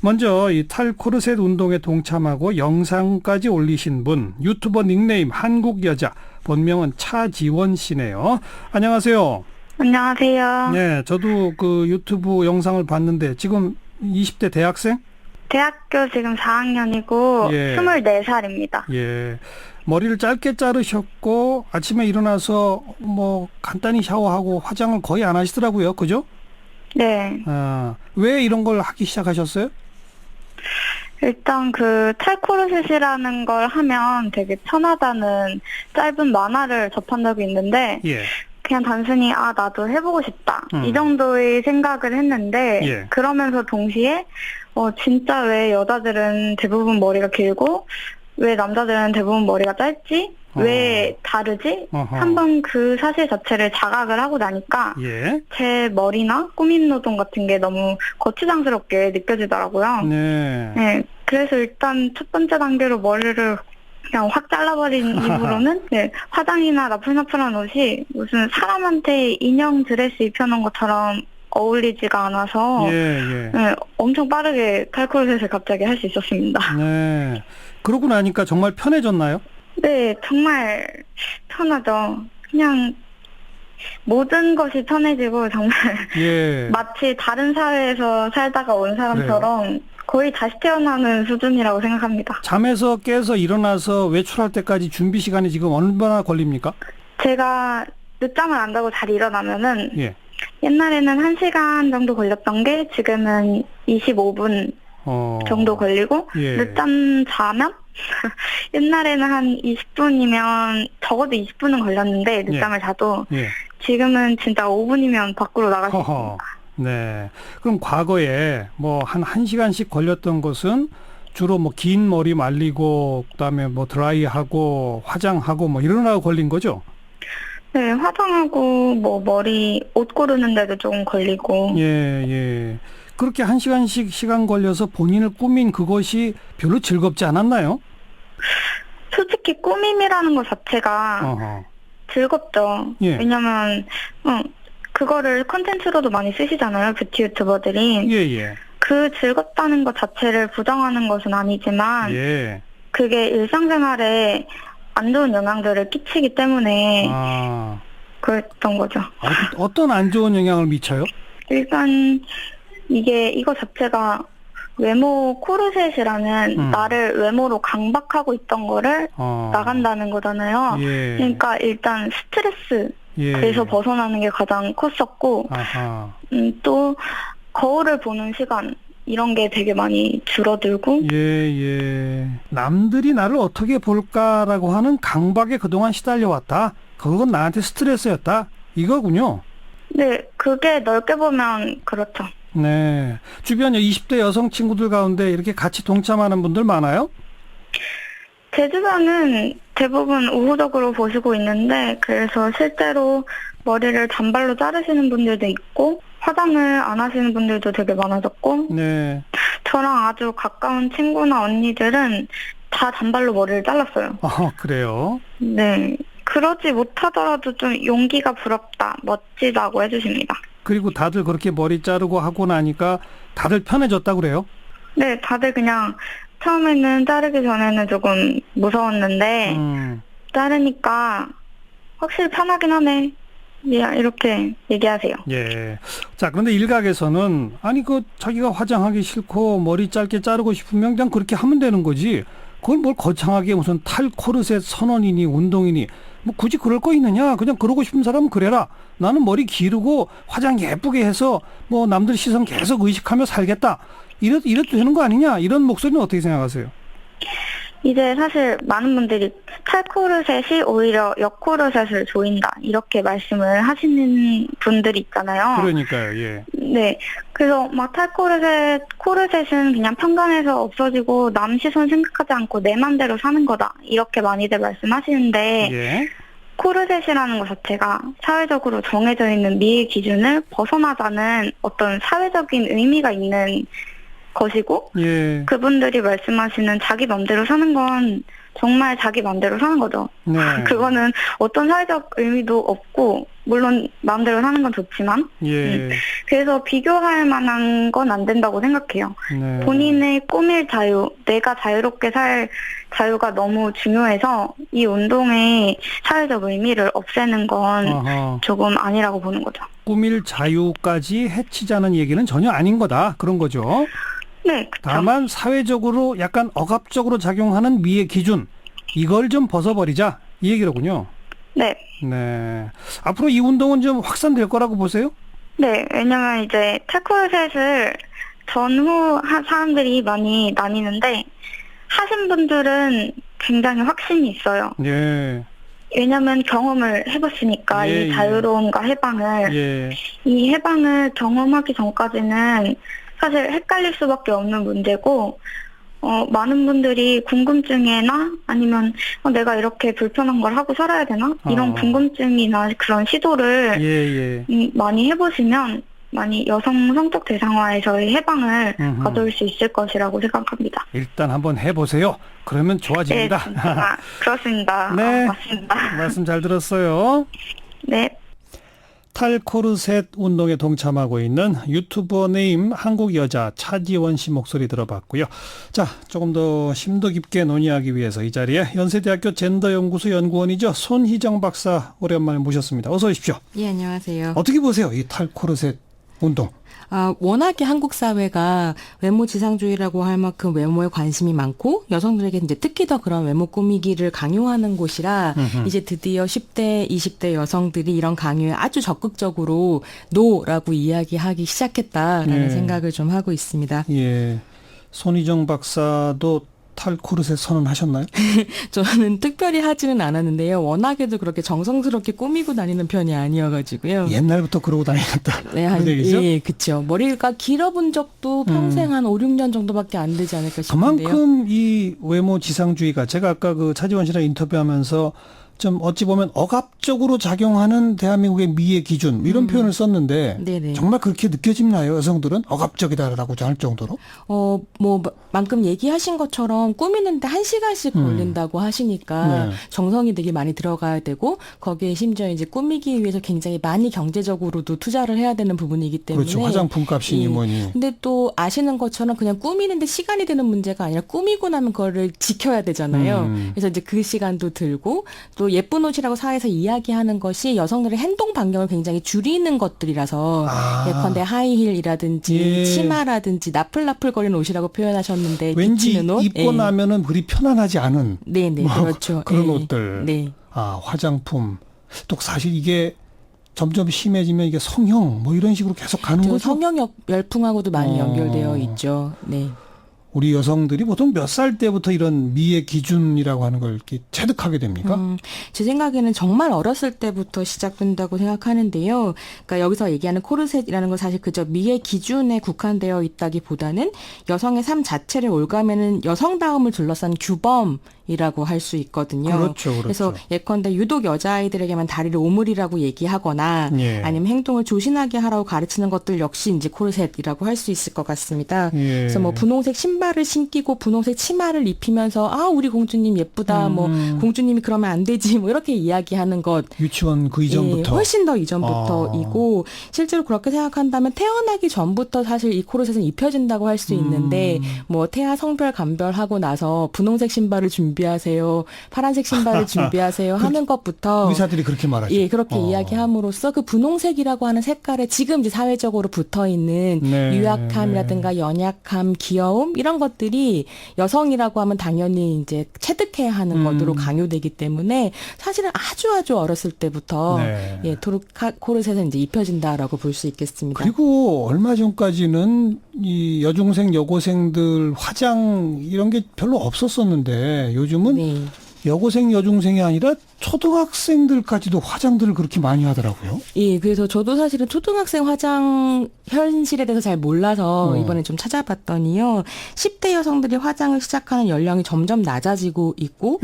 먼저 이 탈코르셋 운동에 동참하고 영상까지 올리신 분 유튜버 닉네임 한국여자 본명은 차지원 씨네요. 안녕하세요. 안녕하세요. 네, 저도 그 유튜브 영상을 봤는데 지금 20대 대학생? 대학교 지금 4학년이고 예. 24살입니다. 예. 머리를 짧게 자르셨고 아침에 일어나서 뭐 간단히 샤워하고 화장을 거의 안 하시더라고요. 그죠? 네. 왜 이런 걸 하기 시작하셨어요? 일단 그 탈코르셋이라는 걸 하면 되게 편하다는 짧은 만화를 접한 적이 있는데 예. 그냥 단순히 나도 해보고 싶다 이 정도의 생각을 했는데 예. 그러면서 동시에 진짜 왜 여자들은 대부분 머리가 길고 왜 남자들은 대부분 머리가 짧지? 왜 다르지? 한번 그 사실 자체를 자각을 하고 나니까 예. 제 머리나 꾸민 노동 같은 게 너무 거추장스럽게 느껴지더라고요. 네. 네, 그래서 일단 첫 번째 단계로 머리를 그냥 확 잘라버린 이후로는 네, 화장이나 나풀나풀한 옷이 무슨 사람한테 인형 드레스 입혀놓은 것처럼 어울리지가 않아서 예. 네, 엄청 빠르게 탈코르셋을 갑자기 할 수 있었습니다. 네. 그러고 나니까 정말 편해졌나요? 네, 정말 편하죠. 그냥 모든 것이 편해지고 정말 예. 마치 다른 사회에서 살다가 온 사람처럼 거의 다시 태어나는 수준이라고 생각합니다. 잠에서 깨서 일어나서 외출할 때까지 준비 시간이 지금 얼마나 걸립니까? 제가 늦잠을 안 자고 잘 일어나면은 예. 옛날에는 1시간 정도 걸렸던 게 지금은 25분 정도 걸리고 예. 늦잠 자면 옛날에는 한 20분이면 적어도 20분은 걸렸는데 늦잠을 자도 예. 지금은 진짜 5분이면 밖으로 나갈 수 있습니다. 네. 그럼 과거에 뭐 한 1시간씩 걸렸던 것은 주로 뭐 긴 머리 말리고 그다음에 뭐 드라이하고 화장하고 뭐 이러느라고 걸린 거죠? 네, 화장하고 뭐 머리 옷 고르는데도 조금 걸리고. 예. 그렇게 1시간씩 시간 걸려서 본인을 꾸민 그것이 별로 즐겁지 않았나요? 솔직히 꾸밈이라는 것 자체가 즐겁죠. 예. 왜냐면 그거를 콘텐츠로도 많이 쓰시잖아요. 뷰티 유튜버들이. 예. 그 즐겁다는 것 자체를 부정하는 것은 아니지만 예. 그게 일상생활에 안 좋은 영향들을 끼치기 때문에 그랬던 거죠. 어떤 안 좋은 영향을 미쳐요? 일단 이거 자체가 외모 코르셋이라는 나를 외모로 강박하고 있던 거를 나간다는 거잖아요. 예. 그러니까 일단 스트레스에서 벗어나는 게 가장 컸었고 또 거울을 보는 시간 이런 게 되게 많이 줄어들고 예. 남들이 나를 어떻게 볼까라고 하는 강박에 그동안 시달려왔다. 그건 나한테 스트레스였다. 이거군요. 네, 그게 넓게 보면 그렇죠. 네. 주변 20대 여성 친구들 가운데 이렇게 같이 동참하는 분들 많아요? 제 주변은 대부분 우호적으로 보시고 있는데 그래서 실제로 머리를 단발로 자르시는 분들도 있고 화장을 안 하시는 분들도 되게 많아졌고 네. 저랑 아주 가까운 친구나 언니들은 다 단발로 머리를 잘랐어요. 그래요? 네. 그러지 못하더라도 좀 용기가 부럽다, 멋지다고 해주십니다. 그리고 다들 그렇게 머리 자르고 하고 나니까 다들 편해졌다 그래요? 네, 다들 그냥 처음에는 자르기 전에는 조금 무서웠는데 자르니까 확실히 편하긴 하네. 이렇게 얘기하세요. 예. 자, 그런데 일각에서는 자기가 화장하기 싫고 머리 짧게 자르고 싶으면 그냥 그렇게 하면 되는 거지. 그걸 뭘 거창하게 무슨 탈코르셋 선언이니 운동이니 뭐 굳이 그럴 거 있느냐. 그냥 그러고 싶은 사람은 그래라. 나는 머리 기르고 화장 예쁘게 해서 뭐 남들 시선 계속 의식하며 살겠다. 이래도 되는 거 아니냐. 이런 목소리는 어떻게 생각하세요? 이제 사실 많은 분들이 탈코르셋이 오히려 역코르셋을 조인다 이렇게 말씀을 하시는 분들이 있잖아요. 그러니까요. 예. 네. 그래서 막 코르셋은 그냥 편견에서 없어지고 남 시선 생각하지 않고 내 맘대로 사는 거다 이렇게 많이들 말씀하시는데 예. 코르셋이라는 것 자체가 사회적으로 정해져 있는 미의 기준을 벗어나자는 어떤 사회적인 의미가 있는 것이고 예. 그분들이 말씀하시는 자기 맘대로 사는 건 정말 자기 맘대로 사는 거죠. 네. 그거는 어떤 사회적 의미도 없고 물론 마음대로 사는 건 좋지만 예. 그래서 비교할 만한 건 안 된다고 생각해요. 네. 본인의 꾸밀 자유, 내가 자유롭게 살 자유가 너무 중요해서 이 운동의 사회적 의미를 없애는 건 조금 아니라고 보는 거죠. 꾸밀 자유까지 해치자는 얘기는 전혀 아닌 거다. 그런 거죠. 네, 그렇죠. 다만 사회적으로 약간 억압적으로 작용하는 미의 기준 이걸 좀 벗어버리자 이 얘기로군요. 네. 네. 앞으로 이 운동은 좀 확산될 거라고 보세요? 네, 왜냐면 이제 탈코르셋을 전후 한 사람들이 많이 나뉘는데 하신 분들은 굉장히 확신이 있어요. 예. 왜냐면 경험을 해봤으니까 예, 이 자유로움과 해방을 예. 이 해방을 경험하기 전까지는 사실 헷갈릴 수밖에 없는 문제고 많은 분들이 궁금증이나 아니면 내가 이렇게 불편한 걸 하고 살아야 되나? 이런 궁금증이나 그런 시도를 많이 해보시면 많이 여성 성적 대상화에서의 해방을 가져올 수 있을 것이라고 생각합니다. 일단 한번 해보세요. 그러면 좋아집니다. 네, 그렇습니다. 네, 맞습니다. 말씀 잘 들었어요. 네. 탈코르셋 운동에 동참하고 있는 유튜버 네임 한국 여자 차지원 씨 목소리 들어봤고요. 자, 조금 더 심도 깊게 논의하기 위해서 이 자리에 연세대학교 젠더연구소 연구원이죠. 손희정 박사 오랜만에 모셨습니다. 어서 오십시오. 예, 안녕하세요. 어떻게 보세요? 이 탈코르셋 운동. 워낙에 한국 사회가 외모 지상주의라고 할 만큼 외모에 관심이 많고 여성들에게 이제 특히 더 그런 외모 꾸미기를 강요하는 곳이라 이제 드디어 10대, 20대 여성들이 이런 강요에 아주 적극적으로 노라고 이야기하기 시작했다라는 생각을 좀 하고 있습니다. 예. 손희정 박사도 탈코르셋 선언하셨나요? 저는 특별히 하지는 않았는데요. 워낙에도 그렇게 정성스럽게 꾸미고 다니는 편이 아니어가지고요. 옛날부터 그러고 다녔다. 네, 예, 그렇죠. 머리가 길어본 적도 평생 한 5, 6년 정도밖에 안 되지 않을까 싶은데요. 그만큼 이 외모 지상주의가 제가 아까 그 차지원 씨랑 인터뷰하면서 좀 어찌 보면 억압적으로 작용하는 대한민국의 미의 기준 이런 표현을 썼는데 네네. 정말 그렇게 느껴지나요? 여성들은 억압적이다라고 할 정도로? 만큼 얘기하신 것처럼 꾸미는데 1시간씩 걸린다고 하시니까 정성이 되게 많이 들어가야 되고 거기에 심지어 이제 꾸미기 위해서 굉장히 많이 경제적으로도 투자를 해야 되는 부분이기 때문에 그렇죠. 화장품 값이니 뭐니. 근데 또 아시는 것처럼 그냥 꾸미는데 시간이 드는 문제가 아니라 꾸미고 나면 그거를 지켜야 되잖아요. 그래서 이제 그 시간도 들고 또 예쁜 옷이라고 사회에서 이야기하는 것이 여성들의 행동 반경을 굉장히 줄이는 것들이라서 예컨대 하이힐이라든지 치마라든지 나풀나풀거리는 옷이라고 표현하셨는데 왠지 옷? 입고 나면은 그리 편안하지 않은 네네 그렇죠. 그런 옷들. 네. 화장품. 또 사실 이게 점점 심해지면 이게 성형 뭐 이런 식으로 계속 가는 거죠. 성형 열풍하고도 많이 연결되어 있죠. 네. 우리 여성들이 보통 몇 살 때부터 이런 미의 기준이라고 하는 걸 이렇게 체득하게 됩니까? 제 생각에는 정말 어렸을 때부터 시작된다고 생각하는데요. 그러니까 여기서 얘기하는 코르셋이라는 건 사실 그저 미의 기준에 국한되어 있다기보다는 여성의 삶 자체를 올가매는 여성다움을 둘러싼 규범이라고 할 수 있거든요. 그렇죠. 그래서 예컨대 유독 여자아이들에게만 다리를 오므리라고 얘기하거나 아니면 행동을 조신하게 하라고 가르치는 것들 역시 이제 코르셋이라고 할 수 있을 것 같습니다. 그래서 뭐 분홍색 신발을 신기고 분홍색 치마를 입히면서 우리 공주님 예쁘다. 뭐 공주님이 그러면 안 되지. 뭐 이렇게 이야기하는 것. 유치원 그 이전부터. 훨씬 더 이전부터이고 실제로 그렇게 생각한다면 태어나기 전부터 사실 이 코르셋은 입혀진다고 할 수 있는데 뭐 태아 성별 감별하고 나서 분홍색 신발을 준비하세요. 파란색 신발을 준비하세요. 하는 것부터 의사들이 그렇게 말하죠. 예, 그렇게 이야기함으로써 그 분홍색이라고 하는 색깔에 지금 이제 사회적으로 붙어 있는 유약함이라든가 연약함, 귀여움 이런 것들이 여성이라고 하면 당연히 이제 체득해야 하는 것으로 강요되기 때문에 사실은 아주 어렸을 때부터 코르셋은 이제 입혀진다라고 볼 수 있겠습니다. 그리고 얼마 전까지는 이 여중생, 여고생들 화장 이런 게 별로 없었었는데 요즘은 여고생, 여중생이 아니라 초등학생들까지도 화장들을 그렇게 많이 하더라고요. 예, 그래서 저도 사실은 초등학생 화장 현실에 대해서 잘 몰라서 이번에 좀 찾아봤더니요. 10대 여성들이 화장을 시작하는 연령이 점점 낮아지고 있고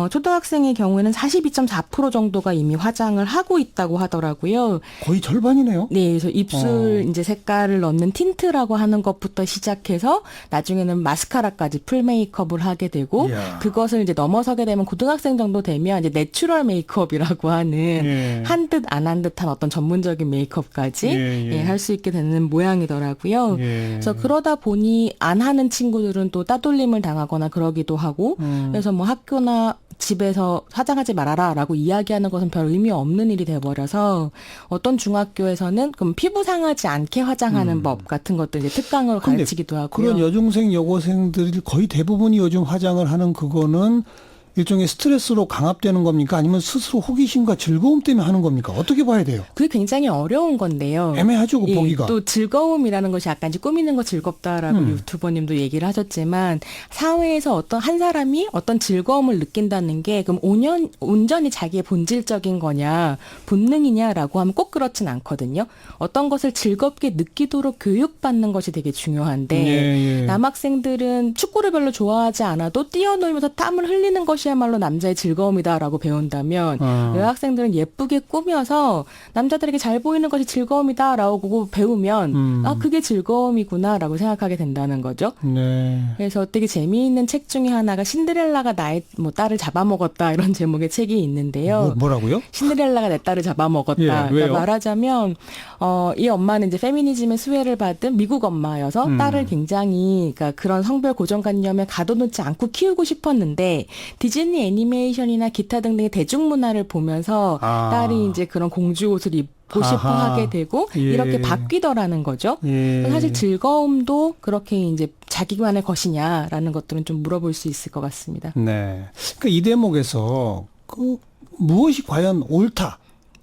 초등학생의 경우에는 42.4% 정도가 이미 화장을 하고 있다고 하더라고요. 거의 절반이네요. 네, 그래서 입술 이제 색깔을 넣는 틴트라고 하는 것부터 시작해서 나중에는 마스카라까지 풀 메이크업을 하게 되고 그것을 이제 넘어서게 되면 하면 고등학생 정도 되면 이제 내추럴 메이크업이라고 하는 한 듯 안 한 듯한 어떤 전문적인 메이크업까지 할 수 있게 되는 모양이더라고요. 그래서 그러다 보니 안 하는 친구들은 또 따돌림을 당하거나 그러기도 하고 그래서 뭐 학교나 집에서 화장하지 말아라라고 이야기하는 것은 별 의미 없는 일이 돼버려서 어떤 중학교에서는 그럼 피부 상하지 않게 화장하는 법 같은 것들 이제 특강으로 가르치기도 하고요. 그런 여중생, 여고생들이 거의 대부분이 요즘 화장을 하는 그거는 일종의 스트레스로 강압되는 겁니까? 아니면 스스로 호기심과 즐거움 때문에 하는 겁니까? 어떻게 봐야 돼요? 그게 굉장히 어려운 건데요. 애매하죠, 그 보기가. 또 즐거움이라는 것이 약간 이제 꾸미는 거 즐겁다라고 유튜버님도 얘기를 하셨지만 사회에서 어떤 한 사람이 어떤 즐거움을 느낀다는 게 그럼 온전히 자기의 본질적인 거냐 본능이냐라고 하면 꼭 그렇진 않거든요. 어떤 것을 즐겁게 느끼도록 교육받는 것이 되게 중요한데 남학생들은 축구를 별로 좋아하지 않아도 뛰어놀면서 땀을 흘리는 것이야말로 남자의 즐거움이다라고 배운다면 여학생들은 예쁘게 꾸며서 남자들에게 잘 보이는 것이 즐거움이다라고 배우면 아 그게 즐거움이구나라고 생각하게 된다는 거죠. 그래서 되게 재미있는 책 중에 하나가 신데렐라가 나의 뭐 딸을 잡아먹었다 이런 제목의 책이 있는데요. 뭐라고요? 신데렐라가 내 딸을 잡아먹었다. 그러니까 말하자면 이 엄마는 이제 페미니즘의 수혜를 받은 미국 엄마여서 딸을 굉장히 그러니까 그런 성별 고정관념에 가둬놓지 않고 키우고 싶었는데 디즈니 애니메이션이나 기타 등등의 대중문화를 보면서 딸이 이제 그런 공주 옷을 입고 싶어 하게 되고 이렇게 바뀌더라는 거죠. 사실 즐거움도 그렇게 이제 자기만의 것이냐라는 것들은 좀 물어볼 수 있을 것 같습니다. 네. 그러니까 이 대목에서 그 무엇이 과연 옳다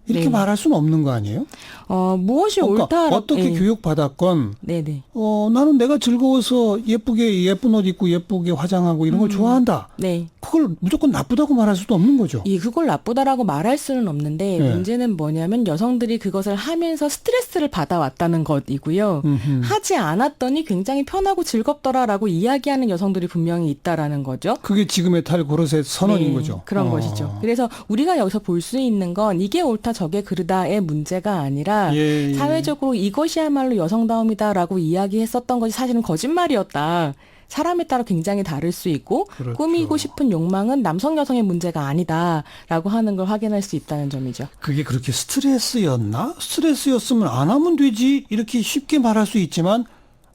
이렇게 말할 수는 없는 거 아니에요? 무엇이 그러니까 옳다 어떻게 교육받았건 네네. 나는 내가 즐거워서 예쁜 옷 입고 예쁘게 화장하고 이런 걸 좋아한다. 네. 그걸 무조건 나쁘다고 말할 수도 없는 거죠. 그걸 나쁘다라고 말할 수는 없는데 문제는 뭐냐면 여성들이 그것을 하면서 스트레스를 받아왔다는 것이고요. 하지 않았더니 굉장히 편하고 즐겁더라라고 이야기하는 여성들이 분명히 있다라는 거죠. 그게 지금의 탈고르셋 선언인 거죠. 그런 것이죠. 그래서 우리가 여기서 볼 수 있는 건 이게 옳다 저게 그르다의 문제가 아니라 사회적으로 이것이야말로 여성다움이다라고 이야기했었던 것이 사실은 거짓말이었다. 사람에 따라 굉장히 다를 수 있고 꾸미고 싶은 욕망은 남성 여성의 문제가 아니다라고 하는 걸 확인할 수 있다는 점이죠. 그게 그렇게 스트레스였나? 스트레스였으면 안 하면 되지 이렇게 쉽게 말할 수 있지만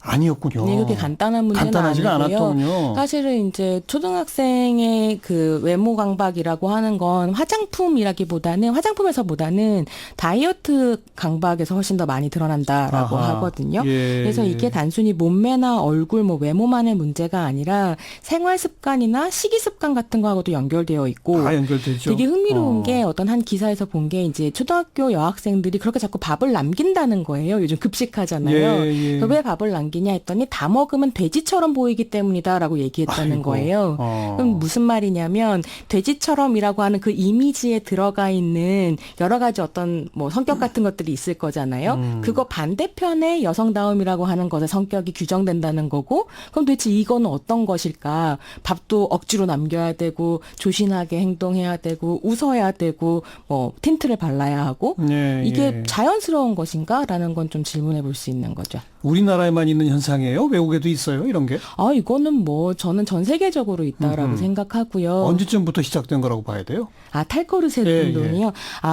아니었군요. 네, 그렇게 간단한 문제는 간단하지가 아니고요. 않았더군요. 사실은 이제 초등학생의 그 외모 강박이라고 하는 건 화장품에서보다는 다이어트 강박에서 훨씬 더 많이 드러난다라고 하거든요. 그래서 이게 단순히 몸매나 얼굴, 뭐 외모만의 문제가 아니라 생활 습관이나 식이 습관 같은 거하고도 연결되어 있고. 연결되죠. 되게 흥미로운 게 어떤 한 기사에서 본 게 이제 초등학교 여학생들이 그렇게 자꾸 밥을 남긴다는 거예요. 요즘 급식하잖아요. 왜 밥을 남기냐 했더니 다 먹으면 돼지처럼 보이기 때문이다라고 얘기했다는 거예요. 그럼 무슨 말이냐면 돼지처럼이라고 하는 그 이미지에 들어가 있는 여러 가지 어떤 뭐 성격 같은 것들이 있을 거잖아요. 그거 반대편에 여성다움이라고 하는 것의 성격이 규정된다는 거고 그럼 도대체 이거는 어떤 것일까? 밥도 억지로 남겨야 되고 조신하게 행동해야 되고 웃어야 되고 뭐 틴트를 발라야 하고 이게 자연스러운 것인가라는 건 좀 질문해 볼 수 있는 거죠. 우리나라에만 있는 현상이에요? 외국에도 있어요? 이런 게? 이거는 뭐 저는 전 세계적으로 있다라고 생각하고요. 언제쯤부터 시작된 거라고 봐야 돼요? 탈코르셋 운동이요?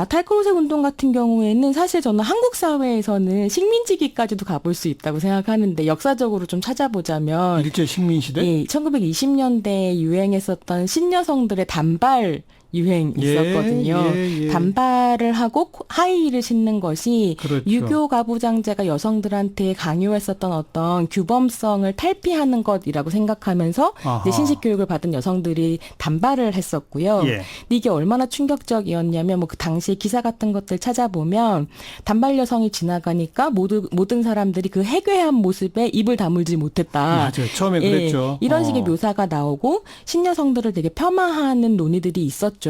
탈코르셋 운동 같은 경우에는 사실 저는 한국 사회에서는 식민지기까지도 가볼 수 있다고 생각하는데 역사적으로 좀 찾아보자면 일제 식민시대? 1920년대에 유행했었던 신여성들의 단발 유행 있었거든요. 단발을 하고 하이힐을 신는 것이 유교 가부장제가 여성들한테 강요했었던 어떤 규범성을 탈피하는 것이라고 생각하면서 이제 신식 교육을 받은 여성들이 단발을 했었고요. 근데 이게 얼마나 충격적이었냐면 뭐 그 당시에 기사 같은 것들 찾아보면 단발 여성이 지나가니까 모든 사람들이 그 해괴한 모습에 입을 다물지 못했다. 맞아요. 처음에 그랬죠. 이런 식의 묘사가 나오고 신여성들을 되게 폄하하는 논의들이 있었죠.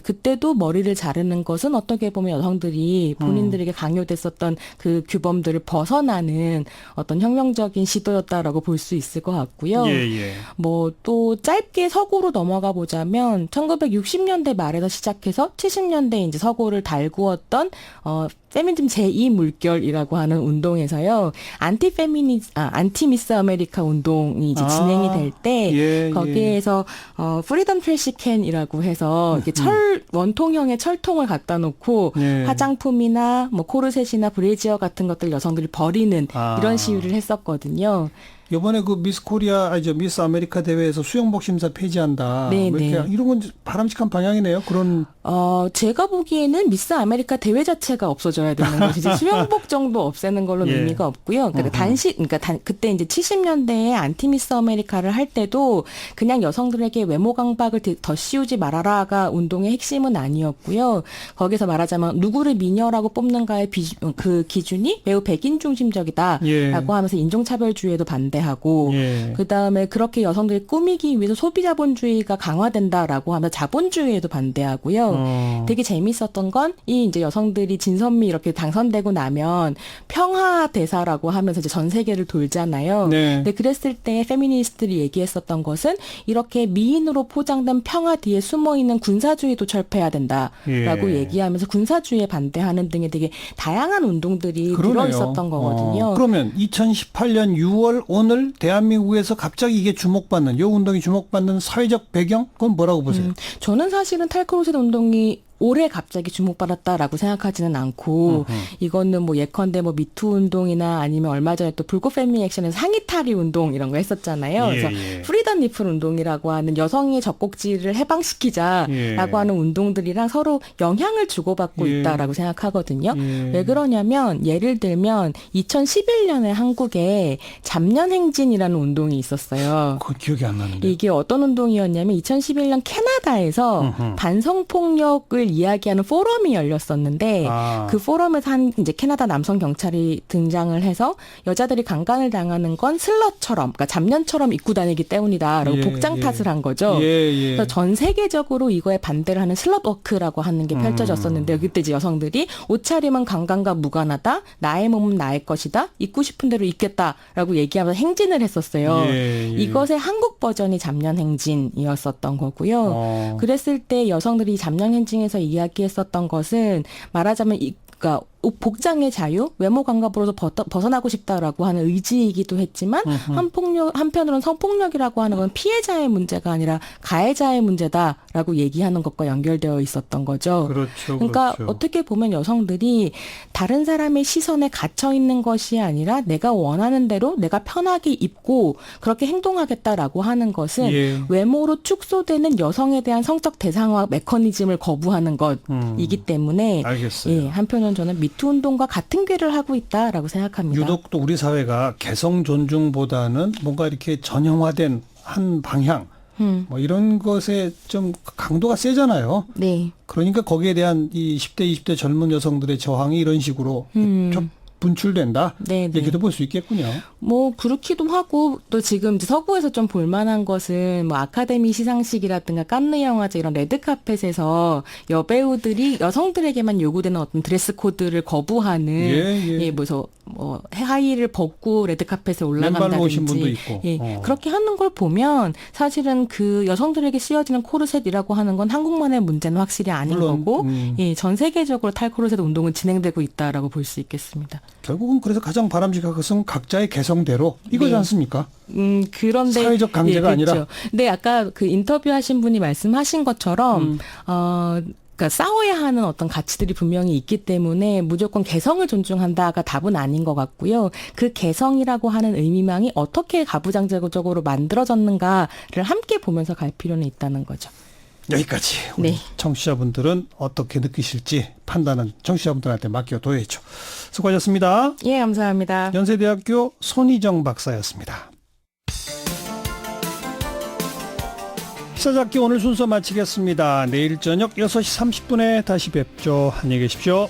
그때도 머리를 자르는 것은 어떻게 보면 여성들이 본인들에게 강요됐었던 그 규범들을 벗어나는 어떤 혁명적인 시도였다라고 볼 수 있을 것 같고요. 예. 뭐 또 짧게 서구로 넘어가 보자면 1960년대 말에서 시작해서 70년대 이제 서구를 달구었던 페미니즘 제2 물결이라고 하는 운동에서요. 안티 미스 아메리카 운동이 이제 진행이 될 때 거기에서 프리덤 트래시캔이라고 해서 이렇게 원통형의 철통을 갖다 놓고 화장품이나 뭐 코르셋이나 브래지어 같은 것들 여성들이 버리는 이런 시위를 했었거든요. 이번에 그 미스 코리아, 미스 아메리카 대회에서 수영복 심사 폐지한다. 네, 뭐 이렇게 이런 건 바람직한 방향이네요. 그런. 제가 보기에는 미스 아메리카 대회 자체가 없어져야 되는 거지. 수영복 정도 없애는 걸로는 의미가 없고요. 그러니까 그때 이제 70년대에 안티 미스 아메리카를 할 때도 그냥 여성들에게 외모 강박을 더 씌우지 말아라가 운동의 핵심은 아니었고요. 거기서 말하자면 누구를 미녀라고 뽑는가의 그 기준이 매우 백인 중심적이다라고 하면서 인종차별주의에도 반대하고 그다음에 그렇게 여성들이 꾸미기 위해서 소비자본주의가 강화된다라고 하면서 자본주의에도 반대하고요. 되게 재밌었던 건 이 이제 여성들이 진선미 이렇게 당선되고 나면 평화 대사라고 하면서 이제 전 세계를 돌잖아요. 근데 그랬을 때 페미니스트들이 얘기했었던 것은 이렇게 미인으로 포장된 평화 뒤에 숨어 있는 군사주의도 철폐해야 된다라고 얘기하면서 군사주의에 반대하는 등의 되게 다양한 운동들이 들어 있었던 거거든요. 그러면 2018년 6월 오늘 대한민국에서 갑자기 이게 주목받는, 이 운동이 주목받는 사회적 배경? 그건 뭐라고 보세요? 저는 사실은 탈크로셋 운동이 올해 갑자기 주목받았다라고 생각하지는 않고 이거는 뭐 예컨대 뭐 미투 운동이나 아니면 얼마 전에 또 불꽃 패밀리 액션에서 상의 탈의 운동 이런 거 했었잖아요. 그래서 프리덤 니플 운동이라고 하는 여성의 젖꼭지를 해방시키자라고 하는 운동들이랑 서로 영향을 주고받고 있다라고 생각하거든요. 왜 그러냐면 예를 들면 2011년에 한국에 잡년행진이라는 운동이 있었어요. 그건 기억이 안 나는데. 이게 어떤 운동이었냐면 2011년 캐나다에서 반성폭력을 이야기하는 포럼이 열렸었는데 그 포럼에서 한 이제 캐나다 남성 경찰이 등장을 해서 여자들이 강간을 당하는 건 슬럿처럼, 그러니까 잡년처럼 입고 다니기 때문이다라고 복장 탓을 한 거죠. 그래서 전 세계적으로 이거에 반대를 하는 슬럿워크라고 하는 게 펼쳐졌었는데 그때 이제 여성들이 옷차림은 강간과 무관하다, 나의 몸은 나의 것이다, 입고 싶은 대로 입겠다라고 얘기하면서 행진을 했었어요. 이것의 한국 버전이 잡년행진이었었던 거고요. 그랬을 때 여성들이 잡년행진에서 이야기했었던 것은 말하자면 그러니까 복장의 자유, 외모 강압으로서 벗어나고 싶다라고 하는 의지이기도 했지만 한편으로는 성폭력이라고 하는 건 피해자의 문제가 아니라 가해자의 문제다라고 얘기하는 것과 연결되어 있었던 거죠. 그러니까 어떻게 보면 여성들이 다른 사람의 시선에 갇혀 있는 것이 아니라 내가 원하는 대로 내가 편하게 입고 그렇게 행동하겠다라고 하는 것은 외모로 축소되는 여성에 대한 성적 대상화 메커니즘을 거부하는 것이기 때문에 한편으로는 저는 미투 운동과 같은 궤를 하고 있다라고 생각합니다. 유독 또 우리 사회가 개성 존중보다는 뭔가 이렇게 전형화된 한 방향 뭐 이런 것에 좀 강도가 세잖아요. 그러니까 거기에 대한 이 10대, 20대 젊은 여성들의 저항이 이런 식으로 좀 분출된다. 얘기도 볼 수 있겠군요. 뭐 그렇기도 하고 또 지금 서구에서 좀 볼만한 것은 뭐 아카데미 시상식이라든가 칸느 영화제 이런 레드카펫에서 여배우들이 여성들에게만 요구되는 어떤 드레스 코드를 거부하는 그래서 뭐 하의를 벗고 레드카펫에 올라간다든지 오신 분도 있고. 그렇게 하는 걸 보면 사실은 그 여성들에게 씌워지는 코르셋이라고 하는 건 한국만의 문제는 확실히 아닌 거고 전 세계적으로 탈코르셋 운동은 진행되고 있다라고 볼 수 있겠습니다. 결국은 그래서 가장 바람직한 것은 각자의 개성대로 이거지 않습니까? 그런데 사회적 강제가 아니라. 근데 아까 그 인터뷰하신 분이 말씀하신 것처럼 그러니까 싸워야 하는 어떤 가치들이 분명히 있기 때문에 무조건 개성을 존중한다가 답은 아닌 것 같고요. 그 개성이라고 하는 의미망이 어떻게 가부장제적으로 만들어졌는가를 함께 보면서 갈 필요는 있다는 거죠. 여기까지. 청취자분들은 어떻게 느끼실지 판단은 청취자분들한테 맡겨둬야죠. 수고하셨습니다. 예, 감사합니다. 연세대학교 손희정 박사였습니다. 시사잡기 오늘 순서 마치겠습니다. 내일 저녁 6시 30분에 다시 뵙죠. 안녕히 계십시오.